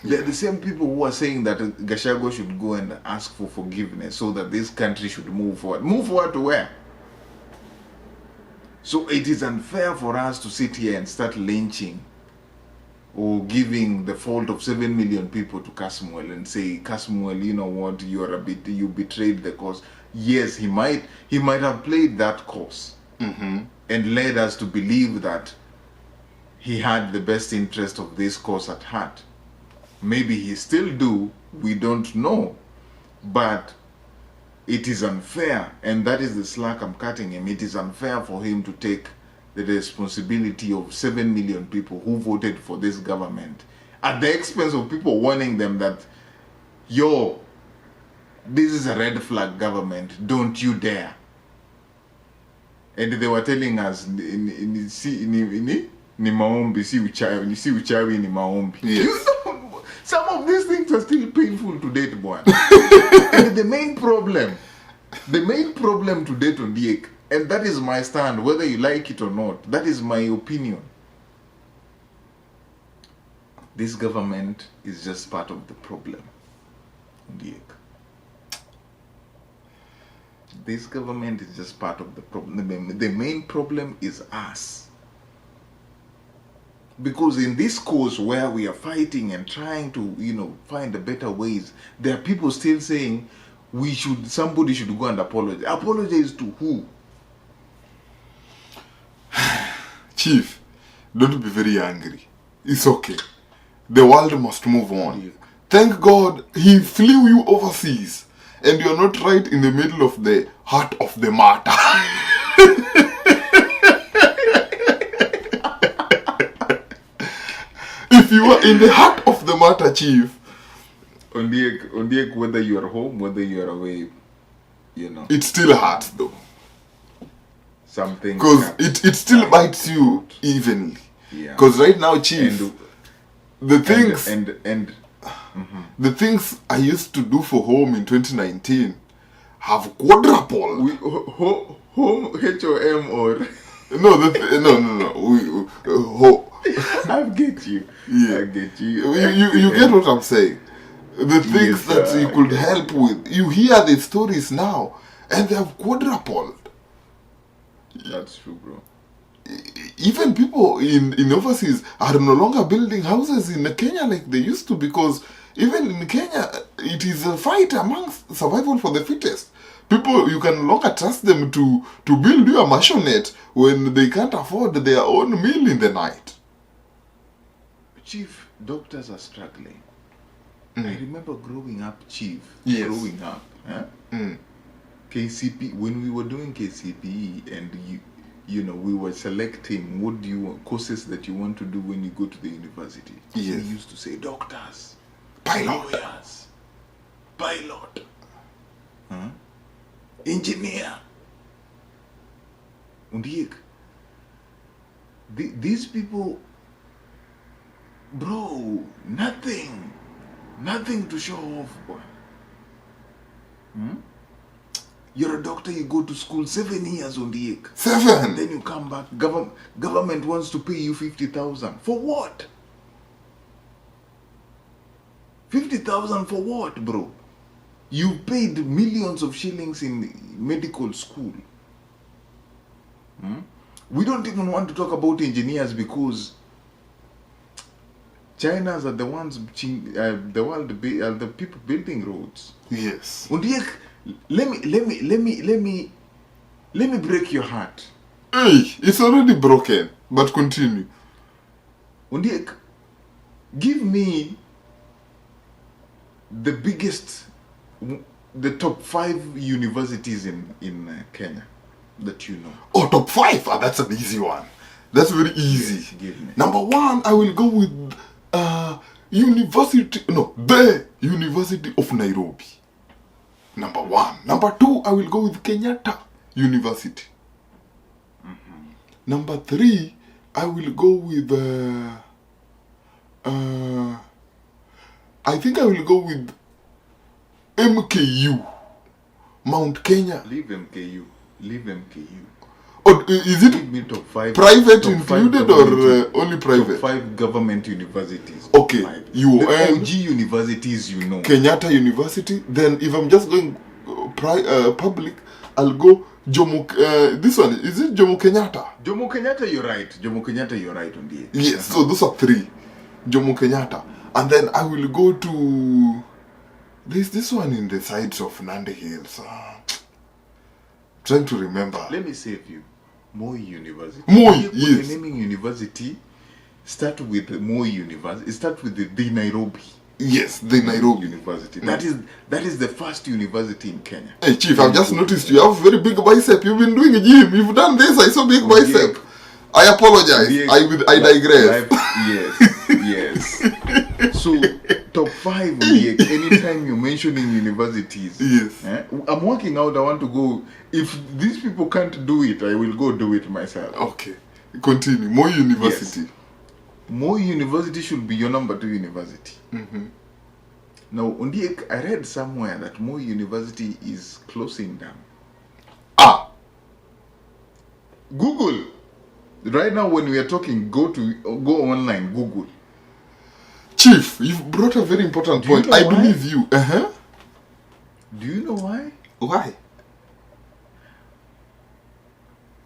They're the same people who are saying that Gachagua should go and ask for forgiveness so that this country should move forward. Move forward to where? So it is unfair for us to sit here and start lynching or giving the fault of 7 million people to Kasmuel and say, Kasmuel, you know what, you betrayed the cause. Yes, he might have played that cause and led us to believe that he had the best interest of this cause at heart. Maybe he still do, we don't know. But it is unfair, and that is the slack I'm cutting him. It is unfair for him to take the responsibility of 7 million people who voted for this government at the expense of people warning them that, yo, this is a red flag government, don't you dare. And they were telling us, ni maombi, si uchawi ni maombi. Yes. You know, some of these things are still painful to date, boy. And the main problem to date on Diek, and that is my stand, whether you like it or not, that is my opinion. This government is just part of the problem, Diek. This government is just part of the problem. The main problem is us. Because in this cause where we are fighting and trying to, find the better ways, there are people still saying somebody should go and apologize. Apologize to who? Chief, don't be very angry. It's okay. The world must move on. Yeah. Thank God he flew you overseas and you're not right in the middle of the heart of the matter. If you are in the heart of the matter, Chief. Ondiek, whether you are home, whether you are away, it still hurts though. Something. Because it still bites you evenly. Yeah. Because right now, Chief, the things I used to do for home in 2019 have quadrupled. Home, HOM or... No. I get you. Yeah. I get you. You get what I'm saying? The things that you could help with. You hear the stories now, and they have quadrupled. That's true, bro. Even people in overseas are no longer building houses in Kenya like they used to, because even in Kenya, it is a fight amongst survival for the fittest. People, you can no longer trust them to build you a maisonette when they can't afford their own meal in the night. Chief, doctors are struggling. I remember growing up, Chief. Yes. Growing up. KCP, when we were doing KCPE and we were selecting courses that you want to do when you go to the university. Yes. We used to say doctors, Pilot. lawyers, pilot, engineer. Undiek. These people, bro, nothing to show off, boy. You're a doctor, you go to school 7 years on the egg. 7. Then you come back, government wants to pay you 50,000. For what? 50,000 for what, bro? You paid millions of shillings in medical school. We don't even want to talk about engineers because China's are the ones, the people building roads. Yes. Undiek, let me break your heart. Hey, it's already broken, but continue. Undiek, give me the top 5 universities in Kenya that you know. Oh, top 5? That's an easy one. That's very easy. Yes, give me. Number 1, I will go with the University of Nairobi. Number 1. Number 2, I will go with Kenyatta University. Number 3, I will go with I think I will go with MKU, Mount Kenya. Leave MKU. Or is it Give me top 5. private top included 5 or only private? Top 5 government universities. Okay, The OG universities, you know. Kenyatta University. Then if I'm just going public, I'll go Jomo. This one, is it Jomo Kenyatta? Jomo Kenyatta, you're right. Jomo Kenyatta, you're right on the. Yes, so those are 3. Jomo Kenyatta. And then I will go to this one in the sides of Nandi Hills. Trying to remember. Let me save you. Moi University. Moi, yes. Naming university, start with Moi University. Start with the Nairobi. Yes, the Nairobi University. That is the first university in Kenya. Hey Chief, I've just noticed you have very big bicep. You've been doing a gym. You've done this. I saw big bicep. I apologize. I digress. Yes. So top 5 anytime you're mentioning universities. Yes. I'm working out. I want to go. If these people can't do it, I will go do it myself. Okay. Continue. Moi University. Yes. Moi University should be your number 2 university. Now, Ondiek, I read somewhere that Moi University is closing down. Google. Right now, when we are talking, go online, Google. Chief, you've brought a very important point. I believe you. Do you know why? Why?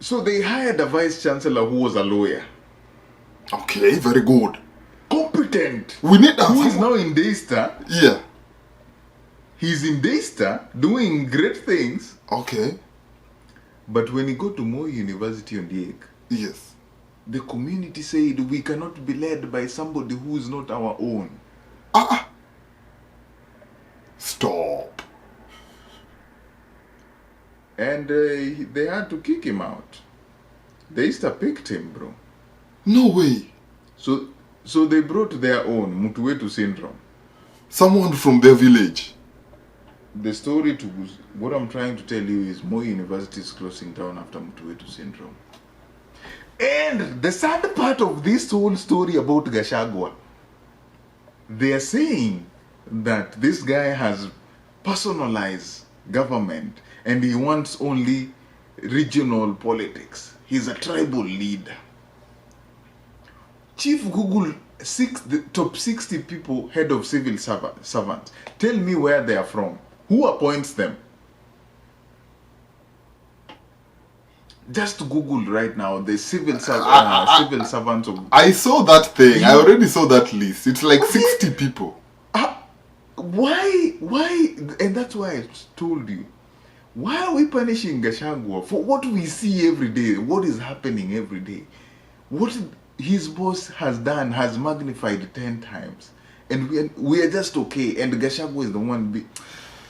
So they hired a vice chancellor who was a lawyer. Okay, very good. Competent. We need who is now in Daystar. Yeah. He's in Daystar doing great things. Okay. But when he go to Moi University on the egg, yes, the community said we cannot be led by somebody who is not our own. Stop. And they had to kick him out. Daystar picked him, bro. No way. So they brought their own Mutuwetu syndrome. Someone from their village. The story to what I'm trying to tell you is Moi University is closing down after Mutuwetu syndrome. And the sad part of this whole story about Gachagua, they are saying that this guy has personalized government and he wants only regional politics. He's a tribal leader. Chief Google the top 60 people, head of civil servants. Tell me where they are from. Who appoints them? Just Google right now the civil servants of. I saw that thing. I already saw that list. It's like 60 people. Why? And that's why I told you. Why are we punishing Gachagua for what we see every day? What is happening every day? What his boss has done has magnified 10 times. And we are just okay. And Gachagua is the one.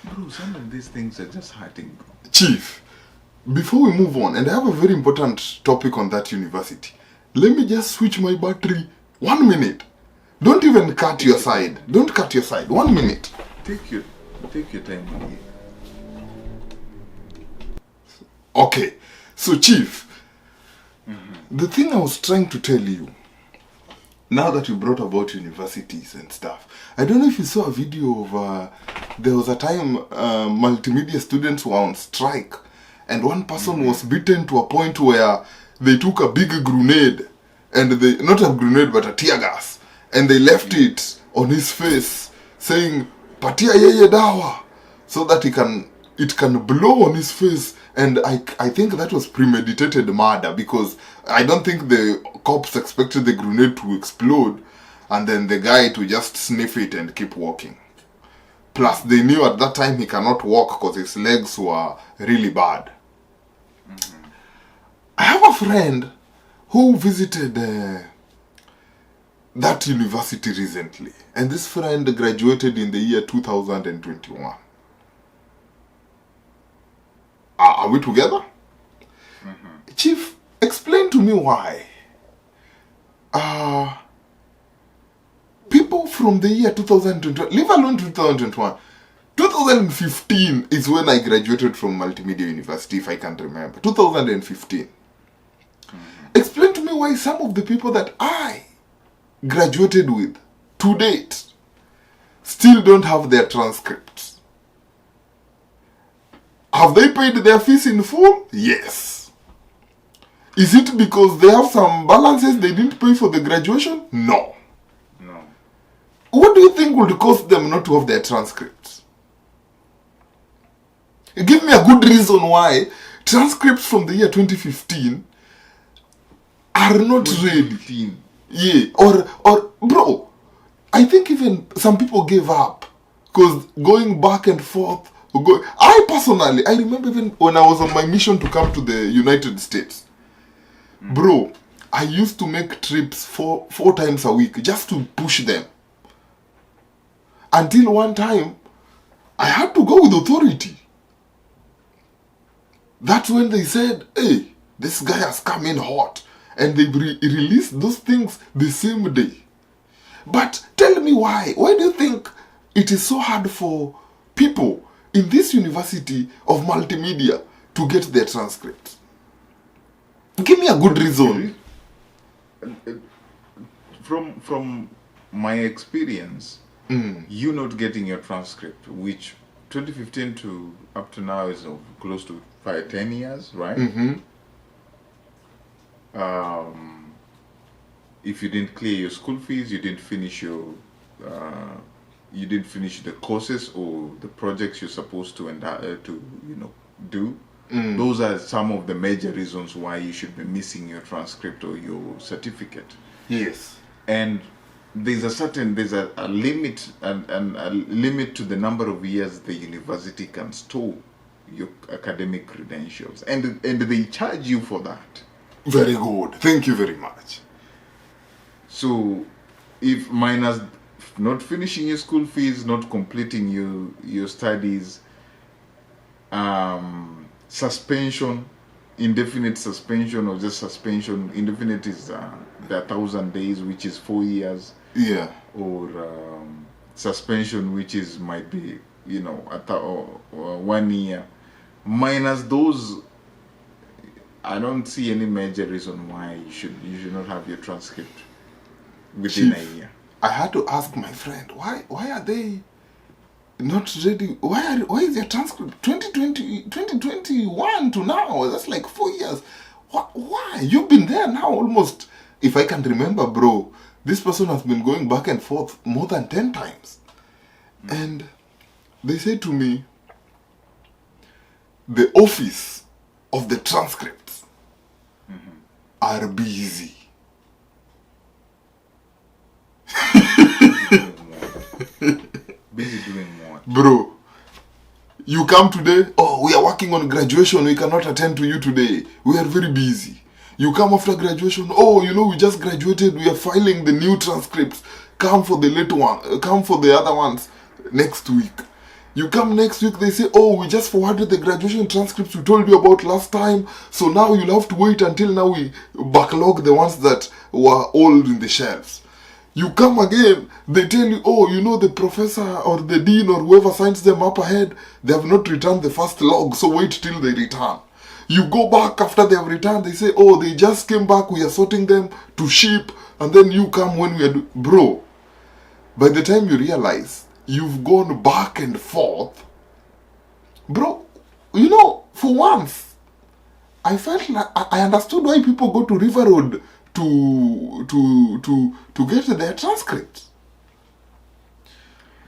Bro, some of these things are just hurting, bro. Chief, before we move on, and I have a very important topic on that university, let me just switch my battery 1 minute. Don't even cut your side. Don't cut your side. 1 minute. Take your time here. Okay. So, Chief, the thing I was trying to tell you, now that you brought about universities and stuff, I don't know if you saw a video of, there was a time multimedia students were on strike, and one person was beaten to a point where they took a big grenade, and not a grenade but a tear gas, and they left it on his face, saying, "Patia yeye dawa," so that it can blow on his face. And I think that was premeditated murder, because I don't think the cops expected the grenade to explode and then the guy to just sniff it and keep walking. Plus, they knew at that time he cannot walk because his legs were really bad. I have a friend who visited that university recently, and this friend graduated in the year 2021. Are we together? Chief, explain to me why people from the year 2021, leave alone 2021, 2015 is when I graduated from Multimedia University, if I can remember. 2015. Explain to me why some of the people that I graduated with to date still don't have their transcripts. Have they paid their fees in full? Yes. Is it because they have some balances they didn't pay for the graduation? No. No. What do you think would cause them not to have their transcripts? Give me a good reason why transcripts from the year 2015 are not ready. Yeah, or bro, I think even some people gave up because going back and forth. I personally, I remember even when I was on my mission to come to the United States, bro, I used to make trips four times a week just to push them. Until one time, I had to go with authority. That's when they said, hey, this guy has come in hot. And they released those things the same day. But tell me why. Why do you think it is so hard for people in this university of multimedia to get their transcripts? Give me a good reason. From my experience, you not getting your transcript, which 2015 to up to now is close to 10 years, right? If you didn't clear your school fees, you didn't finish your you didn't finish the courses or the projects you're supposed to do. Those are some of the major reasons why you should be missing your transcript or your certificate. Yes. And there's a limit and a limit to the number of years the university can store your academic credentials, and they charge you for that. Very good. Thank you very much. So, if minus not finishing your school fees, not completing your studies, suspension, indefinite suspension, or just suspension. Indefinite is the 1,000 days, which is 4 years. Yeah. Or suspension, which might be 1 year. Minus those, I don't see any major reason why you should not have your transcript within a year. I had to ask my friend, why are they not ready? Why is their transcript 2021 to now? That's like 4 years. Why? You've been there now almost, if I can remember, bro, this person has been going back and forth more than 10 times. And they say to me, the office of the transcripts are busy. Busy doing what? Bro, you come today, oh, we are working on graduation, we cannot attend to you today. We are very busy. You come after graduation, oh, we just graduated, we are filing the new transcripts. Come for the late one, come for the other ones next week. You come next week, they say, oh, we just forwarded the graduation transcripts we told you about last time, so now you'll have to wait until now we backlog the ones that were old in the shelves. You come again, they tell you, oh, the professor or the dean or whoever signs them up ahead, they have not returned the first log, so wait till they return. You go back after they have returned, they say, oh, they just came back, we are sorting them to ship, and then you come when we are Bro, by the time you realize you've gone back and forth, bro, for once, I felt like I understood why people go to River Road to get their transcripts.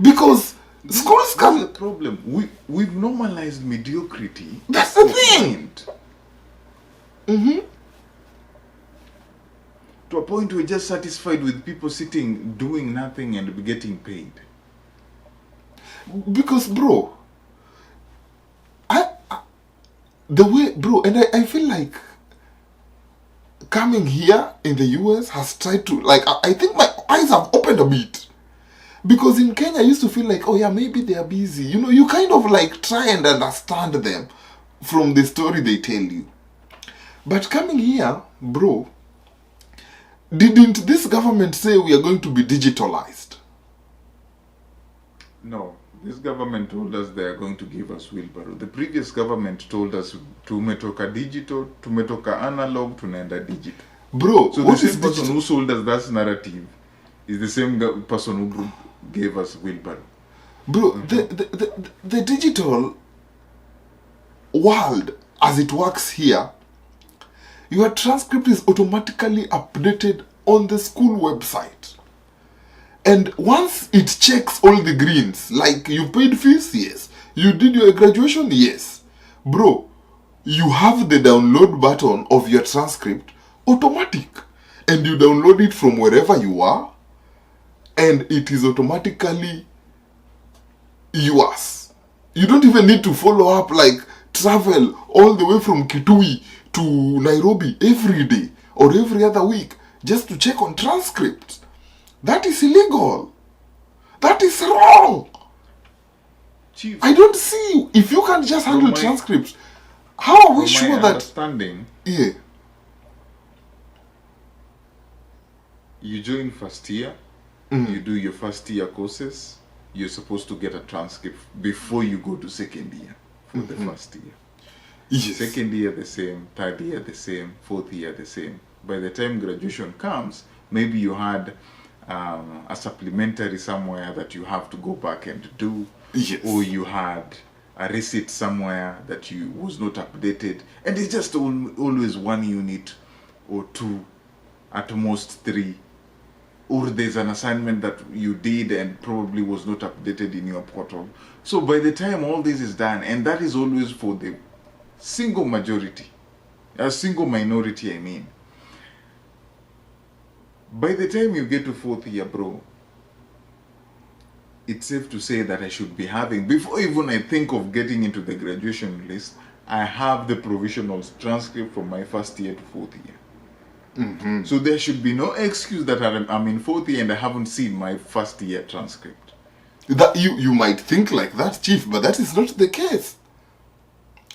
Because schools can... That's the problem. We've normalized mediocrity. That's the thing. To a point we're just satisfied with people sitting, doing nothing and getting paid. Because, bro, and I feel like coming here in the US has tried to, I think my eyes have opened a bit. Because in Kenya, I used to feel like, oh yeah, maybe they are busy. You kind of try and understand them from the story they tell you. But coming here, bro, didn't this government say we are going to be digitalized? No. This government told us they are going to give us wheelbarrow. The previous government told us tumetoka digital, tumetoka analog, tunaenda digital. Bro, so the same person who sold us that narrative is the same person who gave us wheelbarrow. Bro, the digital world, as it works here, your transcript is automatically updated on the school website. And once it checks all the greens, like you paid fees, yes. You did your graduation, yes. Bro, you have the download button of your transcript automatic. And you download it from wherever you are. And it is automatically yours. You don't even need to follow up, like travel all the way from Kitui to Nairobi every day or every other week just to check on transcripts. That is illegal. That is wrong. Chief, I don't see, if you can't just handle transcripts, how are we sure that... understanding, yeah. You join first year, you do your first year courses, you're supposed to get a transcript before you go to second year for the first year. Yes. Second year the same, third year the same, fourth year the same. By the time graduation comes, maybe you had a supplementary somewhere that you have to go back and do. Yes. Or you had a receipt somewhere that you was not updated. And it's just always one unit or two, at most three. Or there's an assignment that you did and probably was not updated in your portal. So by the time all this is done, and that is always for the single majority, a single minority, I mean. By the time you get to fourth year, bro, it's safe to say that I should be having, before even I think of getting into the graduation list, I have the provisional transcript from my first year to fourth year. So there should be no excuse that I'm in fourth year and I haven't seen my first year transcript. That you might think like that, Chief, but that is not the case.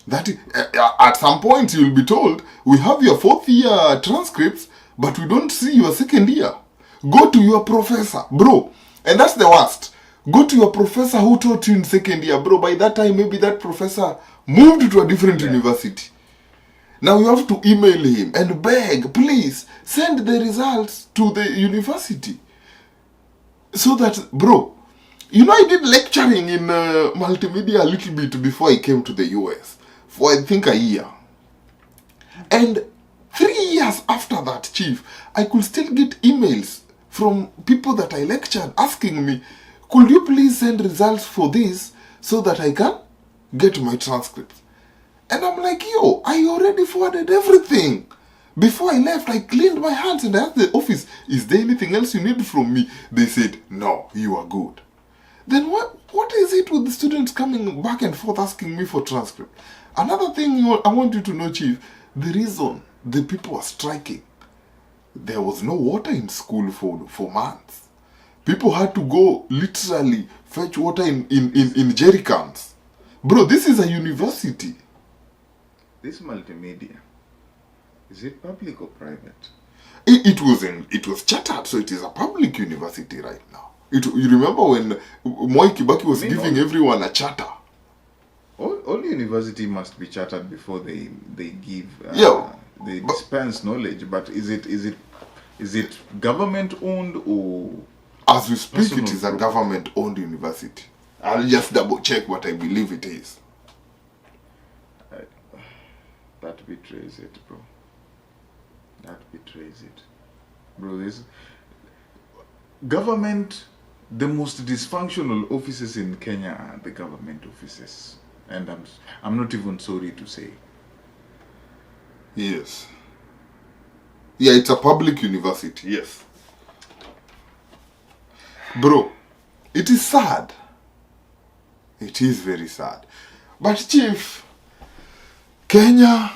That is, at some point you'll be told, we have your fourth year transcripts, but we don't see your second year. Go to your professor, bro. And that's the worst. Go to your professor who taught you in second year, bro. By that time, maybe that professor moved to a different university. Now you have to email him and beg, please, send the results to the university. So that, bro, you know, I did lecturing in multimedia a little bit before I came to the US. For I think a year. And 3 years after that, Chief, I could still get emails from people that I lectured asking me, could you please send results for this so that I can get my transcripts? And I'm like, yo, I already forwarded everything. Before I left, I cleaned my hands and I asked the office, is there anything else you need from me? They said, no, you are good. Then what is it with the students coming back and forth asking me for transcript? Another thing I want you to know, Chief, the reason the people are striking, there was no water in school for months. People had to go literally fetch water in jerry cans. Bro, this is a university. This multimedia, is it public or private? It was chartered, so it is a public university right now. You remember when Moi Kibaki was giving everyone a charter? All university must be chartered before they give they dispense knowledge. But is it government owned or? As we speak, it is a government owned university. I'll just double check, but I believe it is. That betrays it, bro. That betrays it, bro. This government, the most dysfunctional offices in Kenya are the government offices, and I'm not even sorry to say. Yes. Yeah, it's a public university. Yes. Bro, it is sad. It is very sad. But Chief, Kenya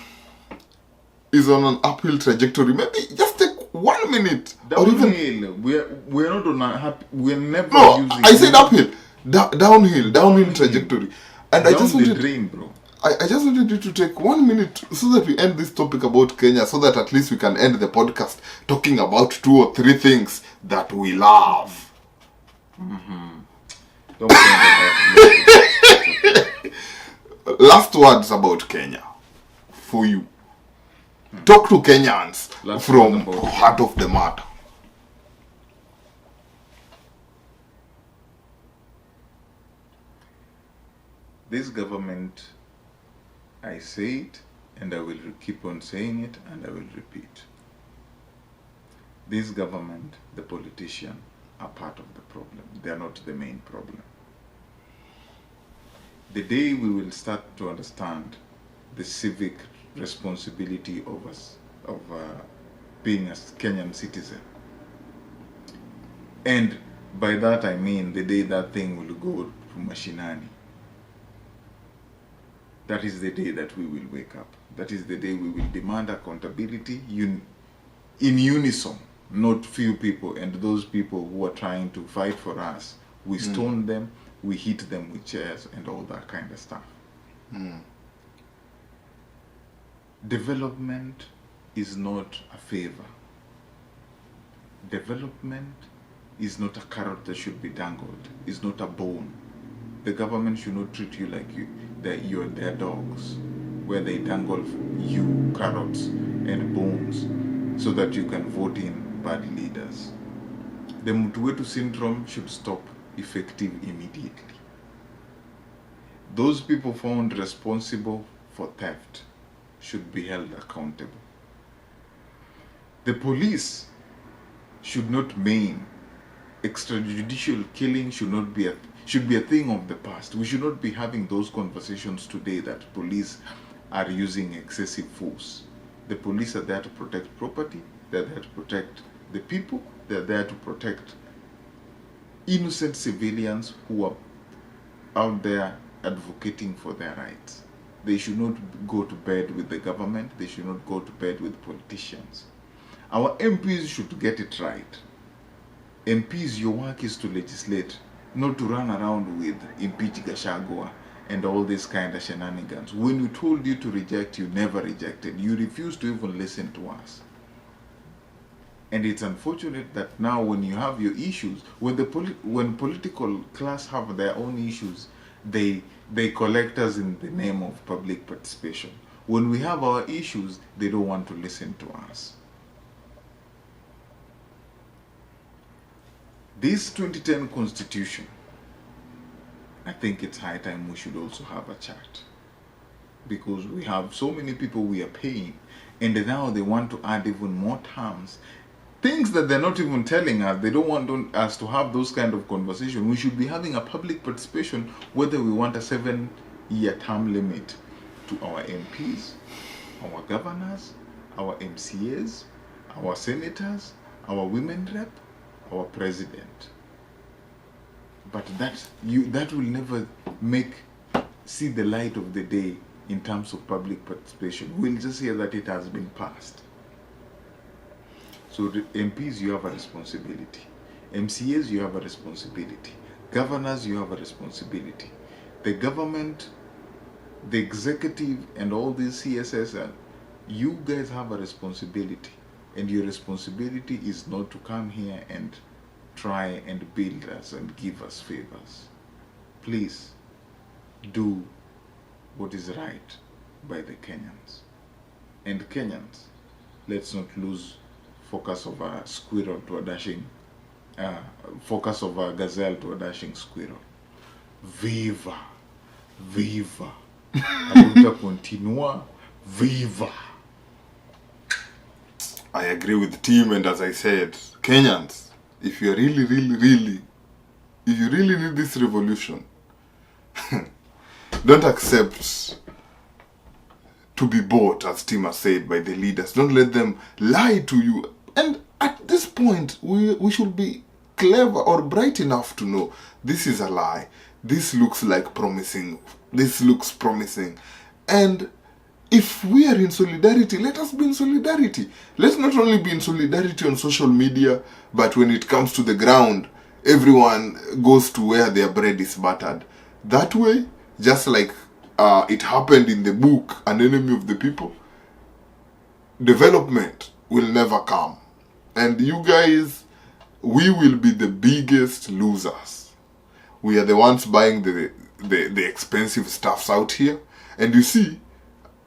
is on an uphill trajectory. Maybe just take 1 minute. Downhill. We're not on a happy. We're never. No, using I said uphill. Downhill trajectory. And down I just wanted, the drain, bro. I just wanted you to take 1 minute so that we end this topic about Kenya, so that at least we can end the podcast talking about 2 or 3 things that we love. Don't think about it. Last words about Kenya for you. Talk to Kenyans from heart of the matter. This government, I say it and I will keep on saying it, and I will repeat. This government, the politicians, are part of the problem. They are not the main problem. The day we will start to understand the civic responsibility of us, of being a Kenyan citizen, and by that I mean the day that thing will go to mashinani, that is the day that we will wake up. That is the day we will demand accountability in unison, not few people, and those people who are trying to fight for us. We stone them, we hit them with chairs and all that kind of stuff. Development is not a favor. Development is not a carrot that should be dangled. It's not a bone. The government should not treat you like that you're their dogs, where they dangle you carrots and bones so that you can vote in bad leaders. The Mtuwetu syndrome should stop effective immediately. Those people found responsible for theft should be held accountable. The police should not maim. Extrajudicial killing should be a thing of the past. We should not be having those conversations today that police are using excessive force. The police are there to protect property, they're there to protect the people, they're there to protect innocent civilians who are out there advocating for their rights. They should not go to bed with the government, they should not go to bed with politicians. Our MPs should get it right. MPs, your work is to legislate, not to run around with impeach Gachagua and all these kind of shenanigans. When we told you to reject, you never rejected. You refused to even listen to us. And it's unfortunate that now when you have your issues, when political class have their own issues, they collect us in the name of public participation. When we have our issues, they don't want to listen to us. This 2010 constitution, I think it's high time we should also have a chat. Because we have so many people we are paying, and now they want to add even more terms. Things that they're not even telling us. They don't want us to have those kind of conversation. We should be having a public participation whether we want a 7-year term limit to our MPs, our governors, our MCAs, our senators, our women rep, our president. But that will never see the light of the day in terms of public participation. We'll just hear that it has been passed. So the MPs, you have a responsibility. MCAs, you have a responsibility. Governors, you have a responsibility. The government, the executive, and all these CSS, you guys have a responsibility. And your responsibility is not to come here and try and build us and give us favors. Please do what is right by the Kenyans. And Kenyans, let's not lose focus of a squirrel to a dashing, focus of a gazelle to a dashing squirrel. Viva, viva. Aluta continua, viva. I agree with the team, and as I said, Kenyans, if you are if you really need this revolution, don't accept to be bought, as Tim has said, by the leaders. Don't let them lie to you. And at this point, we should be clever or bright enough to know this is a lie. This looks like promising. This looks promising. And if we are in solidarity, let us be in solidarity. Let's not only be in solidarity on social media, but when it comes to the ground, everyone goes to where their bread is buttered. That way, just like it happened in the book, An Enemy of the People, development will never come. And you guys, we will be the biggest losers. We are the ones buying the expensive stuffs out here. And you see,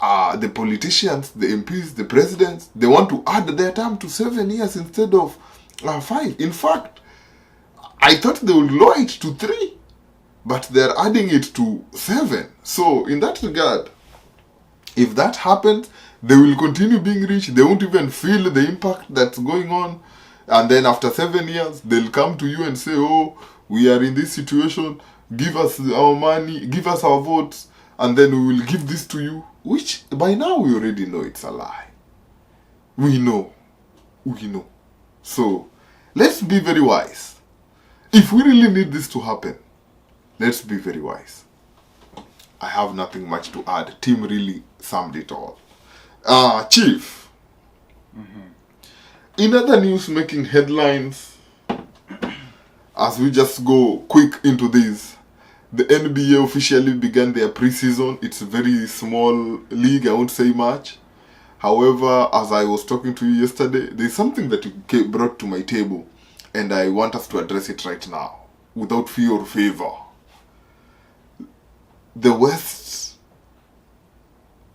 the politicians, the MPs, the presidents, they want to add their term to 7 years instead of 5. In fact, I thought they would lower it to 3, but they're adding it to 7. So in that regard, If that happens, they will continue being rich. They won't even feel the impact that's going on. And then after 7 years, they'll come to you and say, oh, we are in this situation. Give us our money, give us our votes, and then we will give this to you. Which, by now, we already know it's a lie. We know. So, let's be very wise. If we really need this to happen, let's be very wise. I have nothing much to add. Tim really summed it all. Chief. In other news making headlines, as we just go quick into this, the NBA officially began their preseason. It's a very small league, I won't say much. However, as I was talking to you yesterday, there's something that you brought to my table, and I want us to address it right now, without fear or favor. The West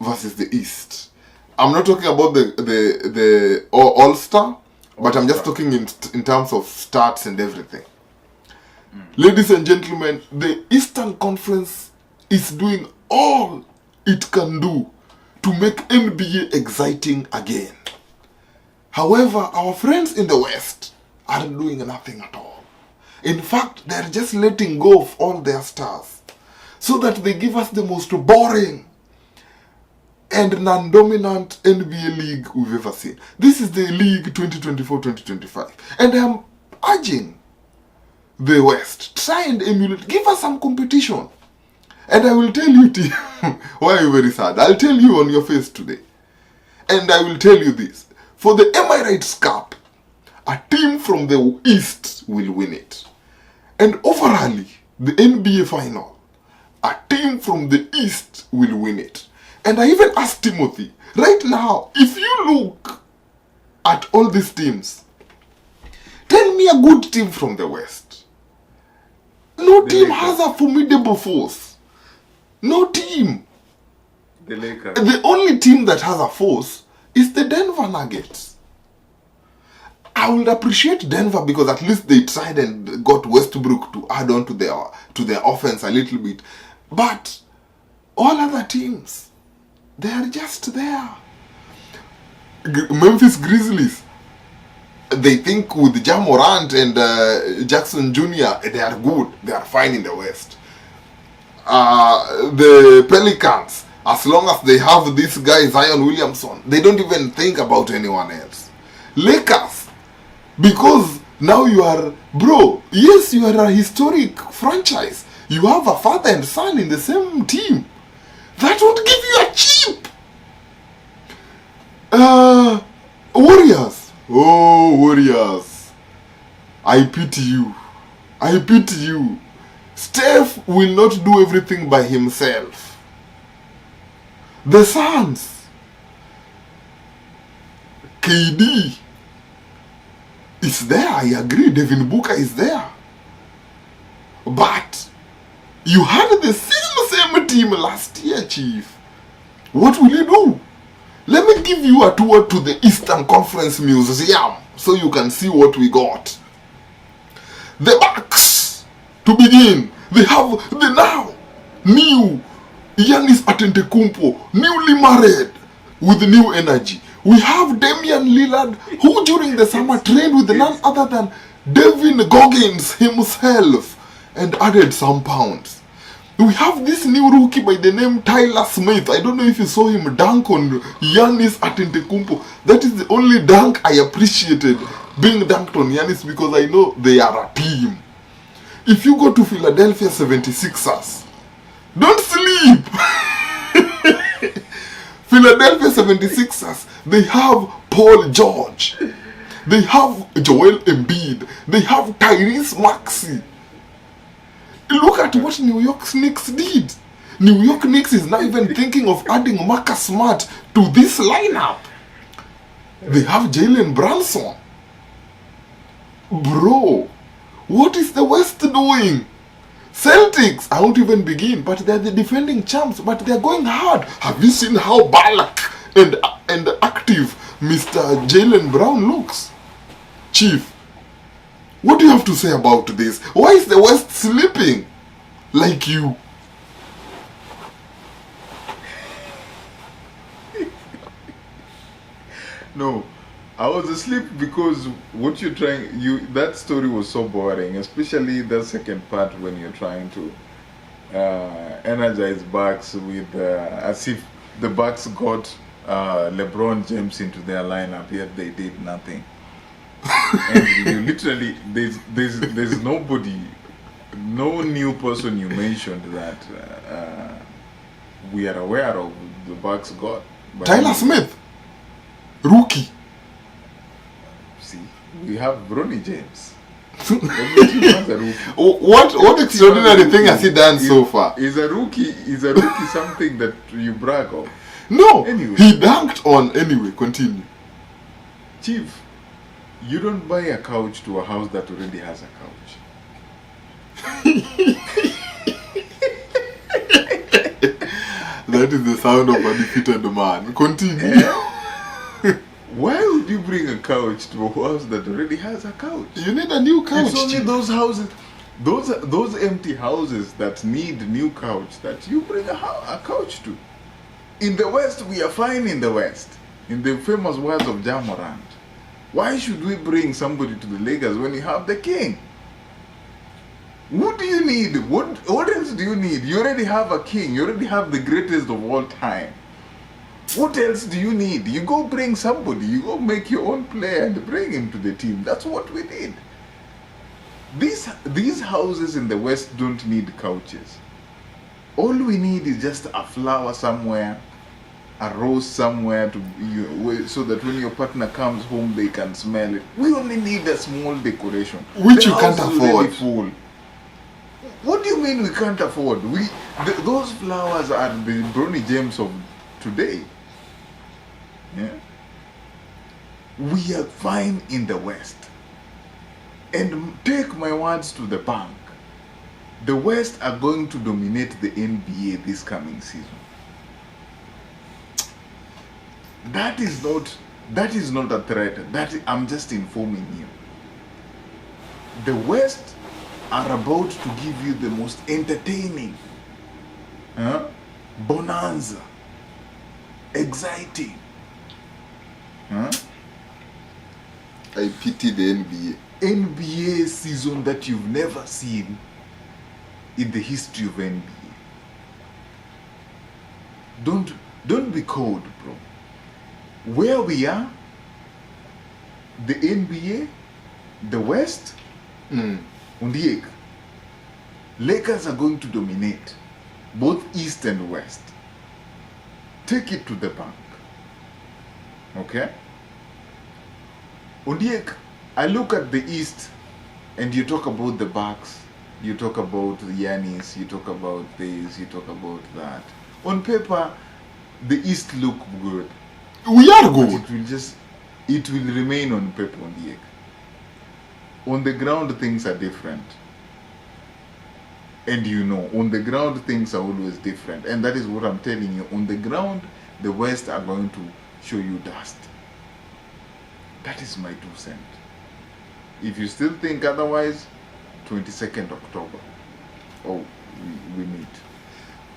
versus the East. I'm not talking about the All-Star, but I'm just talking in terms of stats and everything. Ladies and gentlemen, the Eastern Conference is doing all it can do to make NBA exciting again. However, our friends in the West are doing nothing at all. In fact, they're just letting go of all their stars so that they give us the most boring and non-dominant NBA league we've ever seen. This is the league 2024-2025. And I'm urging the West, try and emulate, give us some competition. And I will tell you, Tim, why are you very sad? I'll tell you on your face today. And I will tell you this. For the Emirates Cup, a team from the East will win it. And overall, the NBA final, a team from the East will win it. And I even asked Timothy, right now, if you look at all these teams, tell me a good team from the West. No team has a formidable force. No team. The Lakers. The only team that has a force is the Denver Nuggets. I would appreciate Denver because at least they tried and got Westbrook to add on to their offense a little bit. But all other teams, they are just there. Memphis Grizzlies, they think with Ja Morant and Jackson Jr., they are good. They are fine in the West. The Pelicans, as long as they have this guy Zion Williamson, they don't even think about anyone else. Lakers, because now you are, bro, yes, you are a historic franchise. You have a father and son in the same team. That would give you a chip. Warriors. Oh, Warriors. I pity you. I pity you. Steph will not do everything by himself. The Suns. KD is there, I agree. Devin Booker is there. But you had the same team last year, Chief. What will you do? Let me give you a tour to the Eastern Conference Museum so you can see what we got. The Bucks, to begin, they have the now new Giannis Antetokounmpo, newly married with new energy. We have Damian Lillard, who during the summer trained with none other than Devin Goggins himself and added some pounds. We have this new rookie by the name Tyler Smith. I don't know if you saw him dunk on Giannis Antetokounmpo. That is the only dunk I appreciated, being dunked on Giannis, because I know they are a team. If you go to Philadelphia 76ers, don't sleep. Philadelphia 76ers, they have Paul George. They have Joel Embiid. They have Tyrese Maxey. Look at what New York Knicks did. New York Knicks is now even thinking of adding Marcus Smart to this lineup. They have Jalen Brunson. Bro, what is the West doing? Celtics, I won't even begin, but they're the defending champs, but they're going hard. Have you seen how Balak and active Mr. Jalen Brown looks? Chief, what do you have to say about this? Why is the West sleeping like you? No, I was asleep because what you're trying, that story was so boring, especially the second part when you're trying to energize Bucks with as if the Bucks got LeBron James into their lineup, yet they did nothing. And you literally, there's nobody, no new person you mentioned that we are aware of the Bucks got. But Tyler Smith, rookie. See, we have Bronny James. Every team has a rookie. What extraordinary thing has he done so far? Is a rookie something that you brag of? No, Anyway. he dunked on. Anyway, continue. Chief, you don't buy a couch to a house that already has a couch. That is the sound of a defeated man. Continue. Why would you bring a couch to a house that already has a couch? You need a new couch. It's only Chief. those houses, those empty houses that need new couch that you bring a couch to. In the West, we are fine in the West. In the famous words of Jamorant. Why should we bring somebody to the Lakers when you have the king? What do you need? What else do you need? You already have a king. You already have the greatest of all time. What else do you need? You go bring somebody. You go make your own player and bring him to the team. That's what we need. These houses in the West don't need couches. All we need is just a flower somewhere, a rose somewhere so that when your partner comes home they can smell it. We only need a small decoration. Which The you can't house is already afford. full. What do you mean we can't afford? Those flowers are the Bronny James of today. Yeah? We are fine in the West. And take my words to the bank. The West are going to dominate the NBA this coming season. That is not a threat. I'm just informing you. The West are about to give you the most entertaining, bonanza, exciting, I pity the NBA season that you've never seen in the history of NBA. Don't be cold, bro. Where we are, the NBA, the West, Undiek, Lakers are going to dominate both East and West. Take it to the bank. Okay? Undiek, I look at the East and you talk about the Bucks, you talk about Giannis, you talk about this, you talk about that. On paper, the East look good. We are But good. it will remain on paper, on the egg. On the ground, things are different. And you know, on the ground, things are always different. And that is what I'm telling you. On the ground, the West are going to show you dust. That is my 2 cents. If you still think otherwise, 22nd October. Oh, we meet.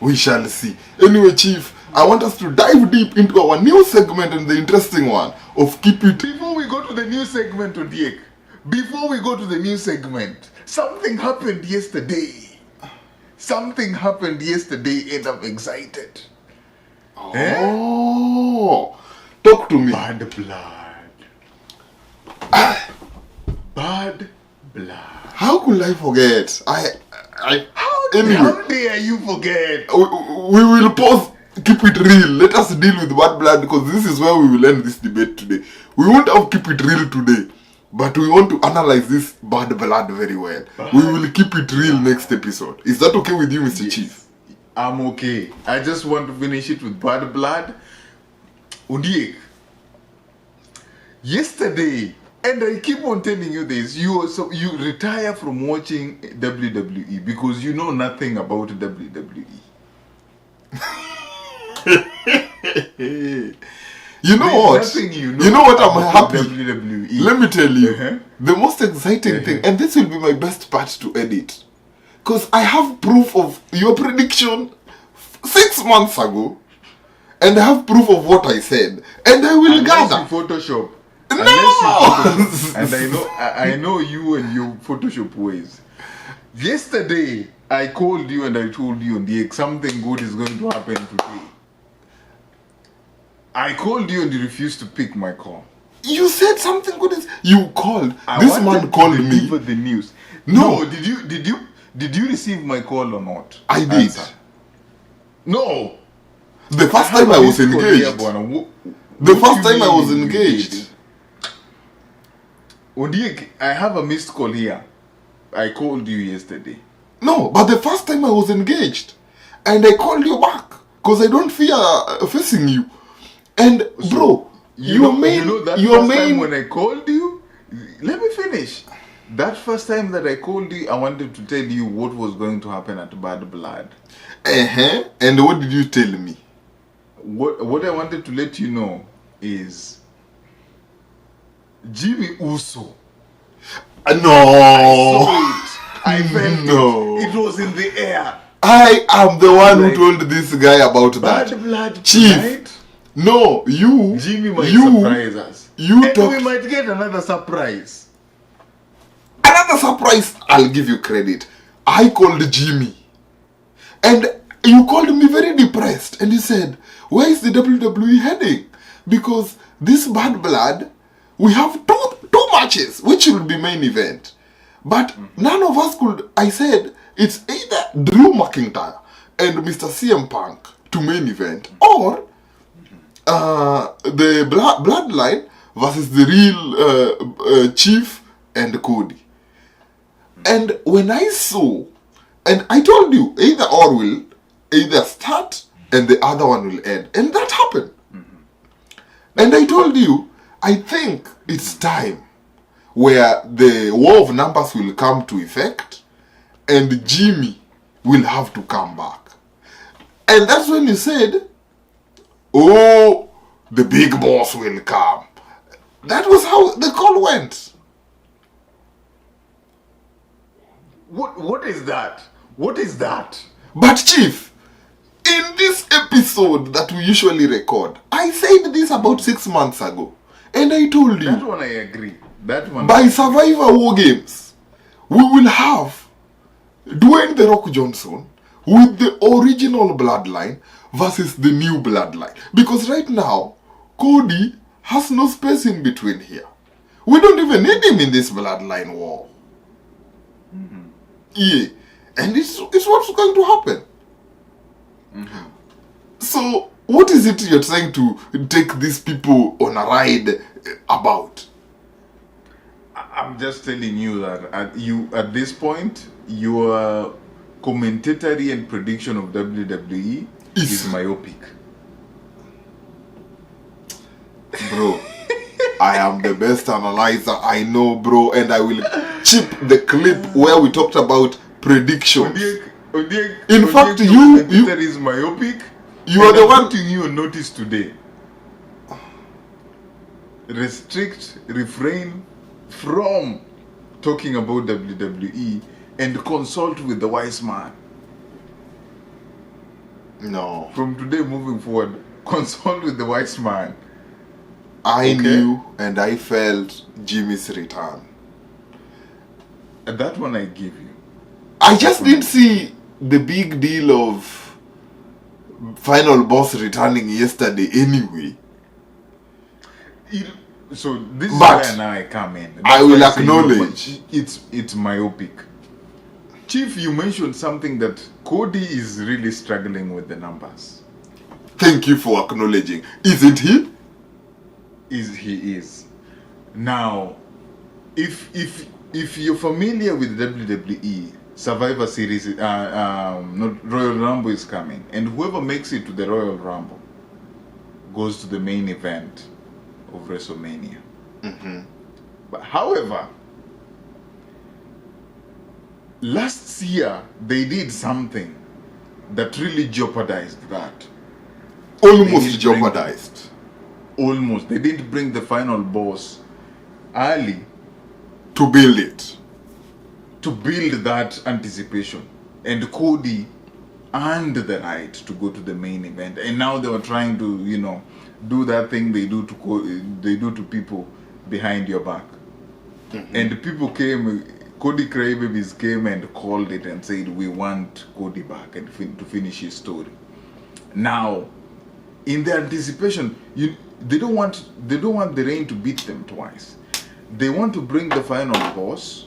We shall see. Anyway, Chief, I want us to dive deep into our new segment and the interesting one of Keep It. Before we go to the new segment, Odiek, something happened yesterday. And I'm excited. Oh, talk to me. Bad blood. Bad blood. How could I forget? Anyway, How dare you forget? we will pause. Keep it real. Let us deal with bad blood because this is where we will end this debate today. We won't have keep it real today, but we want to analyze this bad blood very well. We will keep it real next episode. Is that okay with you, Mr. Yes. Chief? I'm okay. I just want to finish it with bad blood. Undiek, yesterday, and I keep on telling you this, you retire from watching WWE because you know nothing about WWE. You know what? Nothing You know what? I'm about happy. WWE. Let me tell you, Uh-huh. the most exciting thing, and this will be my best part to edit, because I have proof of your prediction 6 months ago, and I have proof of what I said, and I will gather. Unless you Photoshop. No! And I know you and your Photoshop ways. Yesterday, I called you and I told you, something good is going to happen today. I called you and you refused to pick my call. You said something good is... You called. This man called me. Deliver the news. No. Did you receive my call or not? I did. Answer. No. The first time I was engaged. The first time I was engaged. Odiek, I have a missed call here. I called you yesterday. No, but the first time I was engaged. And I called you back. Because I don't fear facing you. And bro, time when I called you, let me finish. That first time that I called you, I wanted to tell you what was going to happen at Bad Blood. And what did you tell me? What I wanted to let you know is Jimmy Uso. No. I saw it. I felt it. It was in the air. I am the one who told this guy about Bad that. Blood Chief. Tonight, No, you. Jimmy might surprise us. You and talk. we might get another surprise. Another surprise. I'll give you credit. I called Jimmy. And you called me very depressed. And you said, where is the WWE heading? Because this Bad Blood, we have two matches, which will be main event. But none of us could. I said, it's either Drew McIntyre and Mr. CM Punk to main event, or the Bloodline versus the real Chief and Cody. And when I saw, and I told you, either or will either start and the other one will end. And that happened. And I told you, I think it's time where the war of numbers will come to effect and Jimmy will have to come back. And that's when you said, oh, the big boss will come. That was how the call went. What is that? What is that? But Chief, in this episode that we usually record, I said this about 6 months ago. And I told you, that one I agree. That one. By Survivor War Games, we will have Dwayne The Rock Johnson with the original bloodline versus the new bloodline. Because right now, Cody has no space in between here. We don't even need him in this bloodline war. Yeah. And it's what's going to happen. So, what is it you're trying to take these people on a ride about? I'm just telling you that at this point, your commentary and prediction of WWE is myopic. Bro, I am the best analyzer I know, bro, and I will chip the clip where we talked about predictions. In fact, you is myopic. You are the one putting you on notice today. Refrain from talking about WWE and consult with the wise man. No. From today moving forward, consult with the wise man. I knew and I felt Jimmy's return. And that one I give you. I just didn't see the big deal of Final Boss returning yesterday anyway. So this is where now I come in. I will acknowledge it's myopic. Chief, you mentioned something that Cody is really struggling with the numbers. Thank you for acknowledging. Isn't he? He is. Now, if you're familiar with WWE, Survivor Series, Royal Rumble is coming, and whoever makes it to the Royal Rumble goes to the main event of WrestleMania. But however, last year they did something that really jeopardized that. Almost jeopardized. Almost. They didn't bring the final boss early to build it. To build that anticipation. And Cody earned the right to go to the main event, and now they were trying to, do that thing they do to people behind your back. And people came, Cody Crybabies came and called it and said, we want Cody back and to finish his story. Now, in their anticipation, they don't want the rain to beat them twice. They want to bring the final boss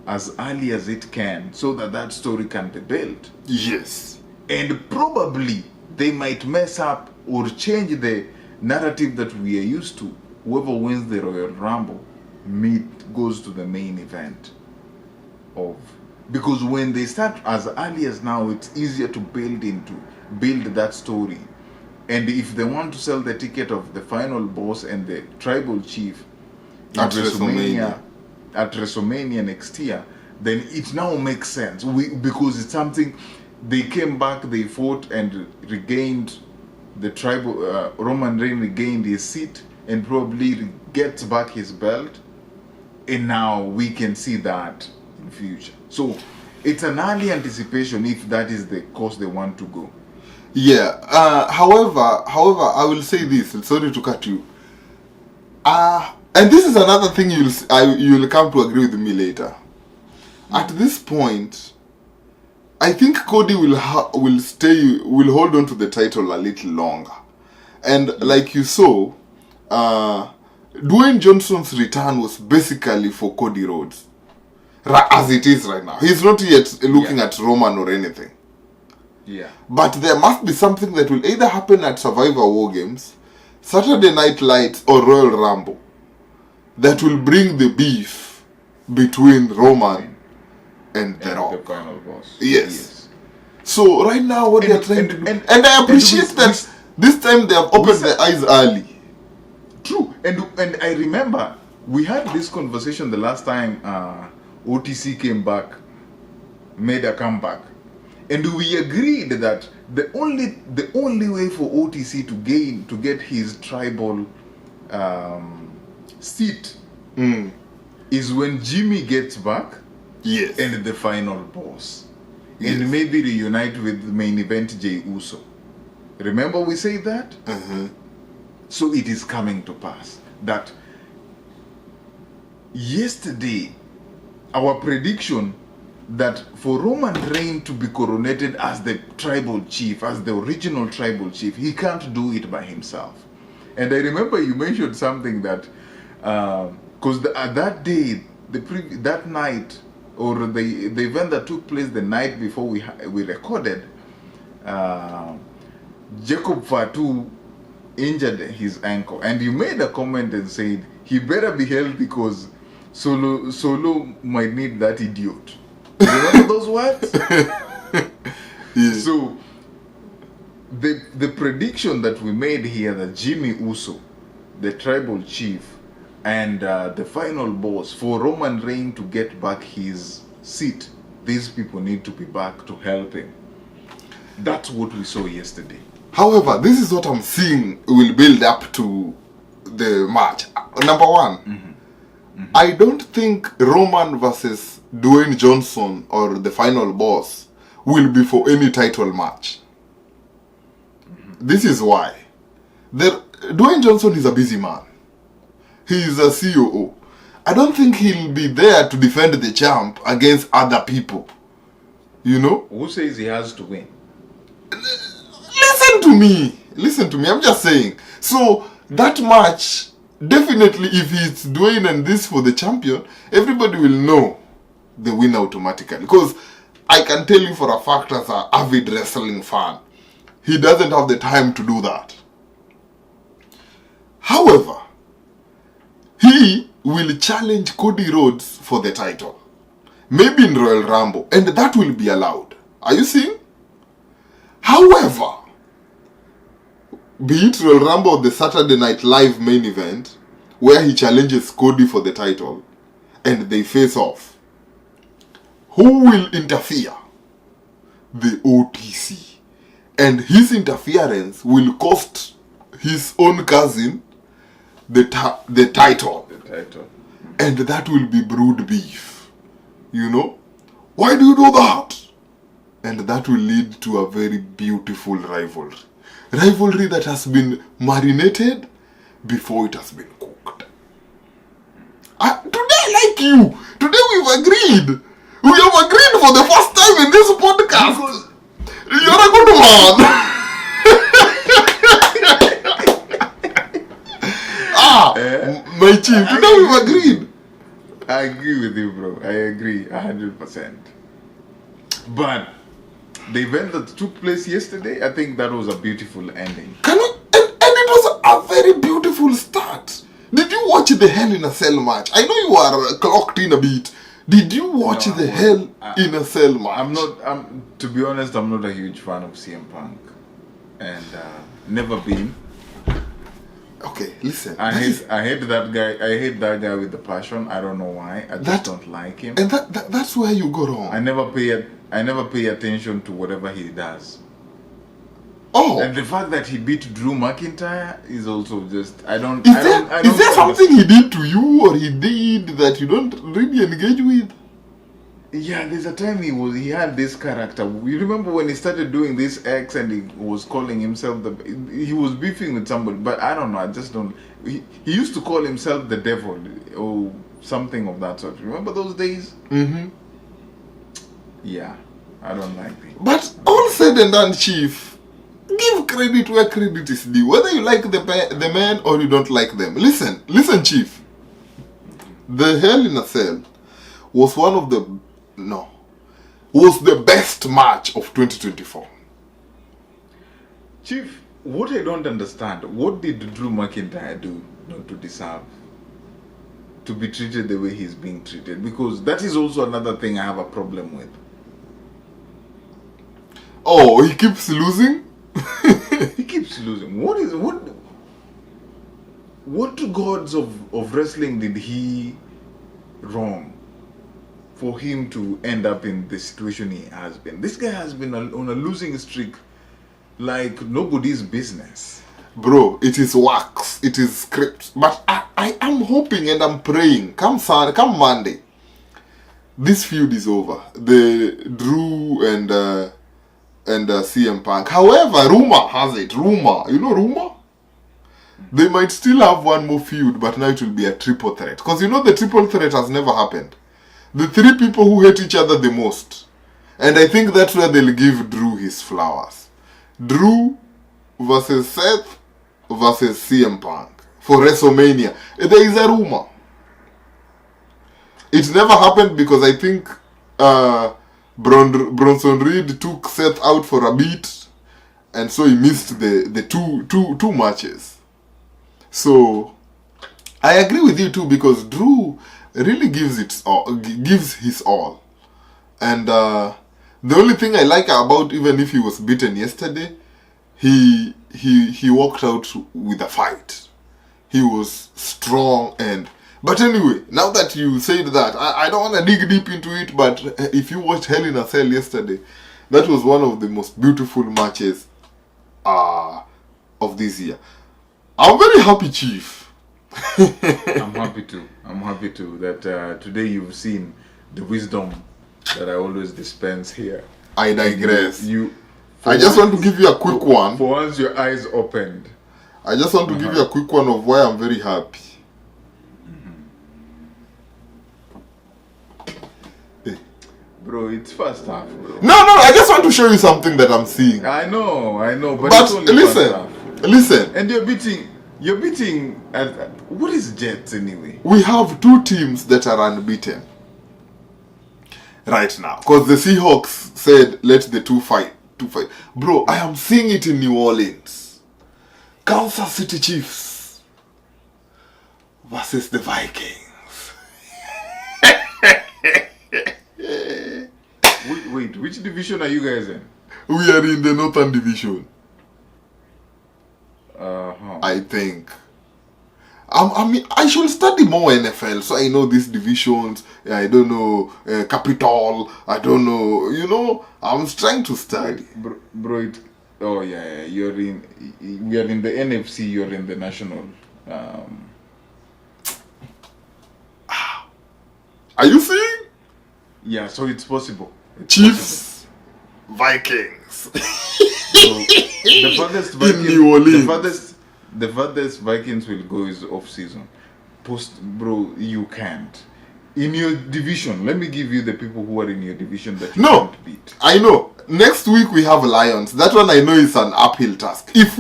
as early as it can so that story can be built. Yes. And probably they might mess up or change the narrative that we are used to. Whoever wins the Royal Rumble goes to the main event. Because when they start as early as now, it's easier to build that story. And if they want to sell the ticket of the final boss and the tribal chief at WrestleMania next year, then it now makes sense. Because it's something, they came back, they fought and regained the tribal, Roman Reigns regained his seat and probably gets back his belt. And now we can see that in future. So it's an early anticipation if that is the course they want to go. Yeah. However, I will say this. Sorry to cut you. And this is another thing you'll come to agree with me later. At this point, I think Cody will hold on to the title a little longer. And like you saw, Dwayne Johnson's return was basically for Cody Rhodes. As it is right now. He's not yet looking at Roman or anything. Yeah. But there must be something that will either happen at Survivor War Games, Saturday Night Lights, or Royal Rumble that will bring the beef between Roman and The Rock. The final boss. Yes. So right now what they're trying to do, and I appreciate that this time they have opened their eyes early. True. And I remember we had this conversation the last time OTC came back, made a comeback. And we agreed that the only way for OTC to get his tribal seat is when Jimmy gets back. Yes. And the final boss. Yes. And maybe reunite with main event Jey Uso. Remember we said that? So it is coming to pass that yesterday our prediction that for Roman Reigns to be coronated as the tribal chief, as the original tribal chief, he can't do it by himself. And I remember you mentioned something that, because that day, that night, or the event that took place the night before we recorded, Jacob Fatu injured his ankle, and you made a comment and said he better be healthy because Solo might need that idiot. Remember those words? Yes. So the prediction that we made here that Jimmy Uso, the tribal chief, and the final boss for Roman Reigns to get back his seat, these people need to be back to help him. That's what we saw yesterday. However, this is what I'm seeing will build up to the match. Number one, I don't think Roman versus Dwayne Johnson or the final boss will be for any title match. This is why. Dwayne Johnson is a busy man. He is a COO. I don't think he'll be there to defend the champ against other people. You know? Who says he has to win? Listen to me. I'm just saying. So, that match, definitely if it's Dwayne and this for the champion, everybody will know the winner automatically. Because I can tell you for a fact as an avid wrestling fan, he doesn't have the time to do that. However, he will challenge Cody Rhodes for the title. Maybe in Royal Rumble. And that will be allowed. Are you seeing? However, be it Royal Rumble or the Saturday Night Live main event, where he challenges Cody for the title, and they face off, who will interfere? The OTC. And his interference will cost his own cousin the title. And that will be brood beef. You know? Why do you do that? and that will lead to a very beautiful rivalry. Rivalry that has been marinated before it has been cooked. Today I like you. Today we've agreed. We have agreed for the first time in this podcast. You're a good man. My chief, today we've agreed. I agree with you, bro. I agree 100%. But the event that took place yesterday, I think that was a beautiful ending. And it was a very beautiful start. Did you watch the Hell in a Cell match? I know you are clocked in a bit. Did you watch the Hell in a Cell match? To be honest, I'm not a huge fan of CM Punk. And never been. Okay, listen. I hate that guy. I hate that guy with the passion. I don't know why. I just don't like him. And that's where you go wrong. I never pay attention to whatever he does. Oh. And the fact that he beat Drew McIntyre is also just Is there something he did to you or he did that you don't really engage with? Yeah, there's a time he had this character. You remember when he started doing this X and he was calling himself he was beefing with somebody, but I don't know, I just don't. He used to call himself the devil or something of that sort. Remember those days? Mm-hmm. Yeah, I don't like it. But all said and done, Chief, give credit where credit is due. Whether you like the man or you don't like them. Listen, Chief. The Hell in a Cell was was the best match of 2024. Chief, what I don't understand, what did Drew McIntyre do not to deserve to be treated the way he's being treated? Because that is also another thing I have a problem with. Oh, he keeps losing? He keeps losing. What two gods of wrestling did he wrong for him to end up in the situation he has been? This guy has been on a losing streak like nobody's business. Bro, it is wax. It is script. But I am hoping and I'm praying. Come Monday, this feud is over. The Drew and CM Punk. However, rumor has it. You know rumor? They might still have one more feud, but now it will be a triple threat. Because you know the triple threat has never happened. The three people who hate each other the most. And I think that's where they'll give Drew his flowers. Drew versus Seth versus CM Punk for WrestleMania. There is a rumor. It never happened because I think Bronson Reed took Seth out for a beat, and so he missed the two matches. So I agree with you too, because Drew really gives his all. And the only thing I like about, even if he was beaten yesterday, he walked out with a fight. He was strong. But anyway, now that you said that, I don't want to dig deep into it, but if you watched Hell in a Cell yesterday, that was one of the most beautiful matches of this year. I'm very happy, Chief. I'm happy too that today you've seen the wisdom that I always dispense here. I digress. I just want to give you a quick one. For once your eyes opened. I just want to give you a quick one of why I'm very happy. Bro, it's first half, bro. No, I just want to show you something that I'm seeing. I know, but but it's only first half. Listen. And you're beating what is Jets anyway? We have two teams that are unbeaten right now. Because the Seahawks said, let the two fight. Bro, I am seeing it in New Orleans. Kansas City Chiefs versus the Vikings. Wait, which division are you guys in? We are in the Northern Division. I think. I mean, I should study more NFL so I know these divisions. I don't know capital. I don't know. You know, I'm trying to study. Bro, we are in the NFC. You're in the national. Are you seeing? Yeah, so it's possible. Chiefs Vikings. The farthest In New Orleans. the farthest Vikings will go is off season. Bro, you can't. In your division, let me give you the people who are in your division that you can't beat. I know. Next week we have Lions. That one I know is an uphill task. If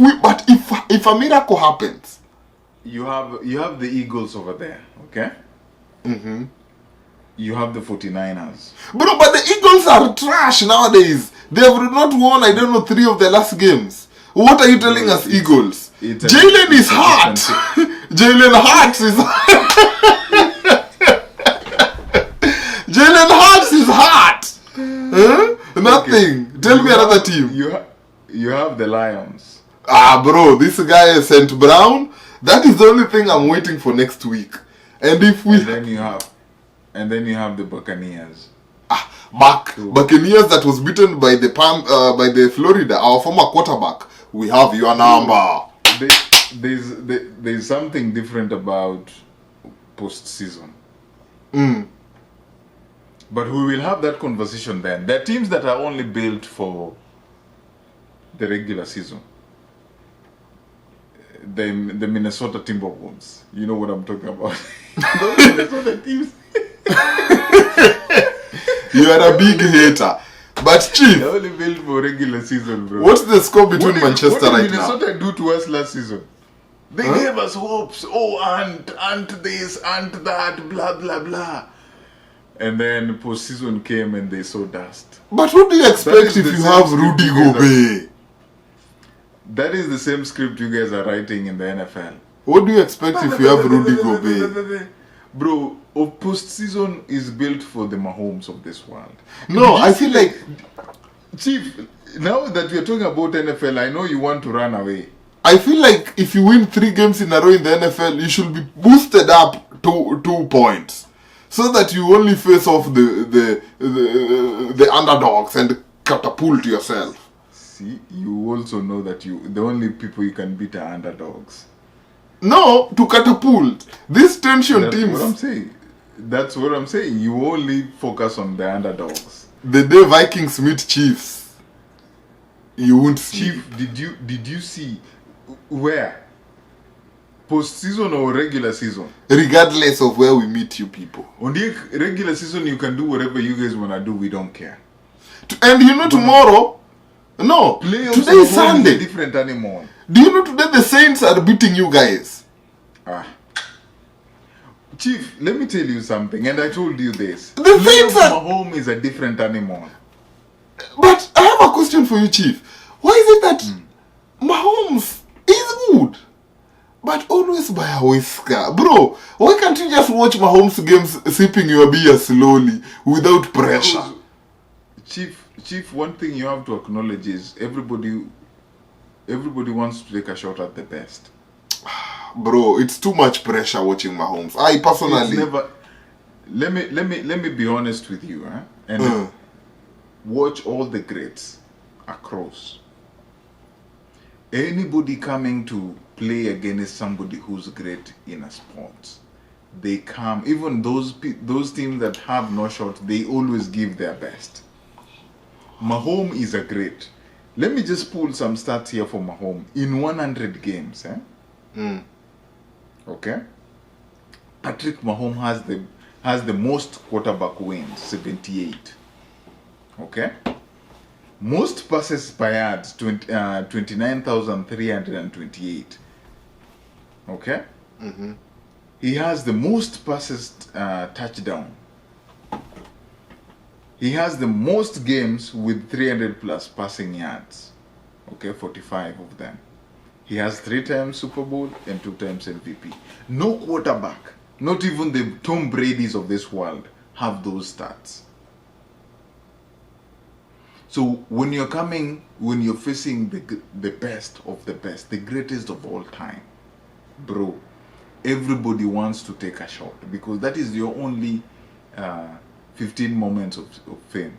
a miracle happens, you have the Eagles over there, okay? Mm-hmm. You have the 49ers. Bro, but the Eagles are trash nowadays. They have not won, I don't know, 3 of the last games. What are you telling us, Eagles? Jalen is hot. Jalen Hurts is Jalen Hurts is hot. Huh? Nothing. Okay. Tell me another team. You have the Lions. Bro, this guy is St. Brown. That is the only thing I'm waiting for next week. And then you have the Buccaneers. Buccaneers that was beaten by the Florida, our former quarterback. We have your number. There's something different about postseason. But we will have that conversation then. There are teams that are only built for the regular season. The Minnesota Timberwolves. You know what I'm talking about. Those Minnesota teams. You are a big hater. But Chief, they're only built for regular season, bro. What's the score between Manchester right now? What did Minnesota do to us last season? They gave us hopes. Oh, and this, and that, blah, blah, blah. And then postseason came and they saw dust. But what do you expect if you have Rudy Gobert? That is the same script you guys are writing in the NFL. What do you expect if you have Rudy Gobert? Bro, postseason is built for the Mahomes of this world. No, I feel like... Chief, now that we are talking about NFL, I know you want to run away. I feel like if you win 3 games in a row in the NFL, you should be boosted up to 2 points. So that you only face off the underdogs and catapult yourself. See, you also know that the only people you can beat are underdogs. No, to catapult. These tension teams. That's what I'm saying. That's what I'm saying. You only focus on the underdogs. The day Vikings meet Chiefs, you won't see. Chief, did you see where? Postseason or regular season? Regardless of where we meet you people. On the regular season, you can do whatever you guys want to do. We don't care. And you know tomorrow... No, playoffs today is Sunday. Is a different animal. Do you know today the Saints are beating you guys? Chief, let me tell you something, and I told you this. The Saints are... Mahomes is a different animal. But I have a question for you, Chief. Why is it that Mahomes is good, but always by a whisker? Bro, why can't you just watch Mahomes games sipping your beer slowly, without pressure? Chief, one thing you have to acknowledge is everybody wants to take a shot at the best. Bro, it's too much pressure watching Mahomes. I personally... Let me be honest with you, and watch all the greats across. Anybody coming to play against somebody who's great in a sport, they come. Even those teams that have no shot, they always give their best. Mahomes is a great. Let me just pull some stats here for Mahomes. In 100 games, okay? Patrick Mahomes has the most quarterback wins, 78. Okay? Most passes by yards, 29,328. Okay? He has the most passes touchdown. He has the most games with 300 plus passing yards. Okay, 45 of them. He has 3 times Super Bowl and 2 times MVP. No quarterback, not even the Tom Brady's of this world, have those stats. So when you're facing the best of the best, the greatest of all time, bro, everybody wants to take a shot because that is your only 15 moments of fame.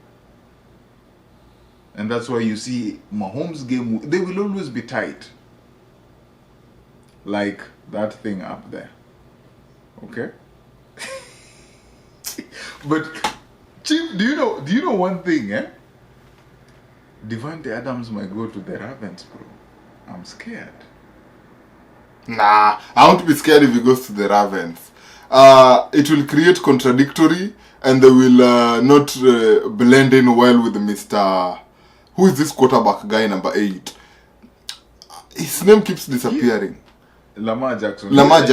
And that's why you see Mahomes' game, they will always be tight. Like that thing up there. Okay? But Chief, do you know one thing, Devante Adams might go to the Ravens, bro. I'm scared. Nah, I won't be scared if he goes to the Ravens. It will create contradictory, and they will not blend in well with Mr. Who is this quarterback guy, number 8? His name keeps disappearing. Lamar Jackson. Lamar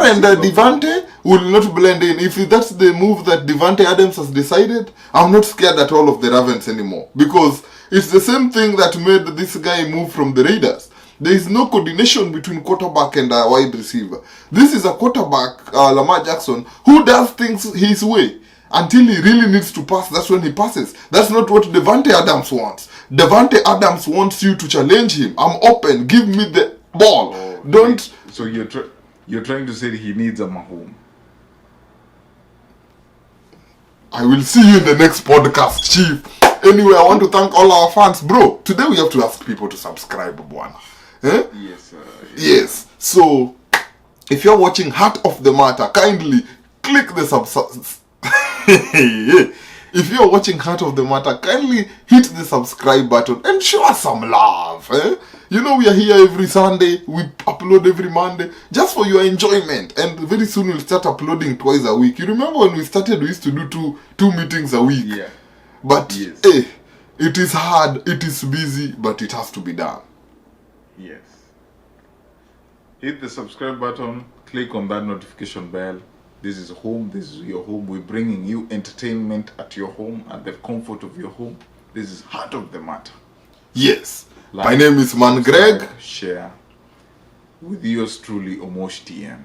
and Devante will not blend in. If that's the move that Devante Adams has decided, I'm not scared at all of the Ravens anymore. Because it's the same thing that made this guy move from the Raiders. There is no coordination between quarterback and a wide receiver. This is a quarterback, Lamar Jackson, who does things his way. Until he really needs to pass, that's when he passes. That's not what Devante Adams wants. Devante Adams wants you to challenge him. I'm open. Give me the ball. Oh, Don't... So you're trying to say that he needs a Mahomes. I will see you in the next podcast, Chief. Anyway, I want to thank all our fans. Bro, today we have to ask people to subscribe, Bwana. Eh? Yes, sir. Yes. So, if you're watching Heart of the Matter, kindly click the If you're watching Heart of the Matter, kindly hit the subscribe button and show us some love. Eh? You know we are here every Sunday. We upload every Monday just for your enjoyment. And very soon we'll start uploading twice a week. You remember when we started, we used to do two meetings a week. Yeah. But, yes. It is hard, it is busy, but it has to be done. Yes. Hit the subscribe button. Click on that notification bell. This is home. This is your home. We're bringing you entertainment at your home, at the comfort of your home. This is Heart of the Matter. Yes. My name is Man Greg. Share with yours truly, Omosh TM.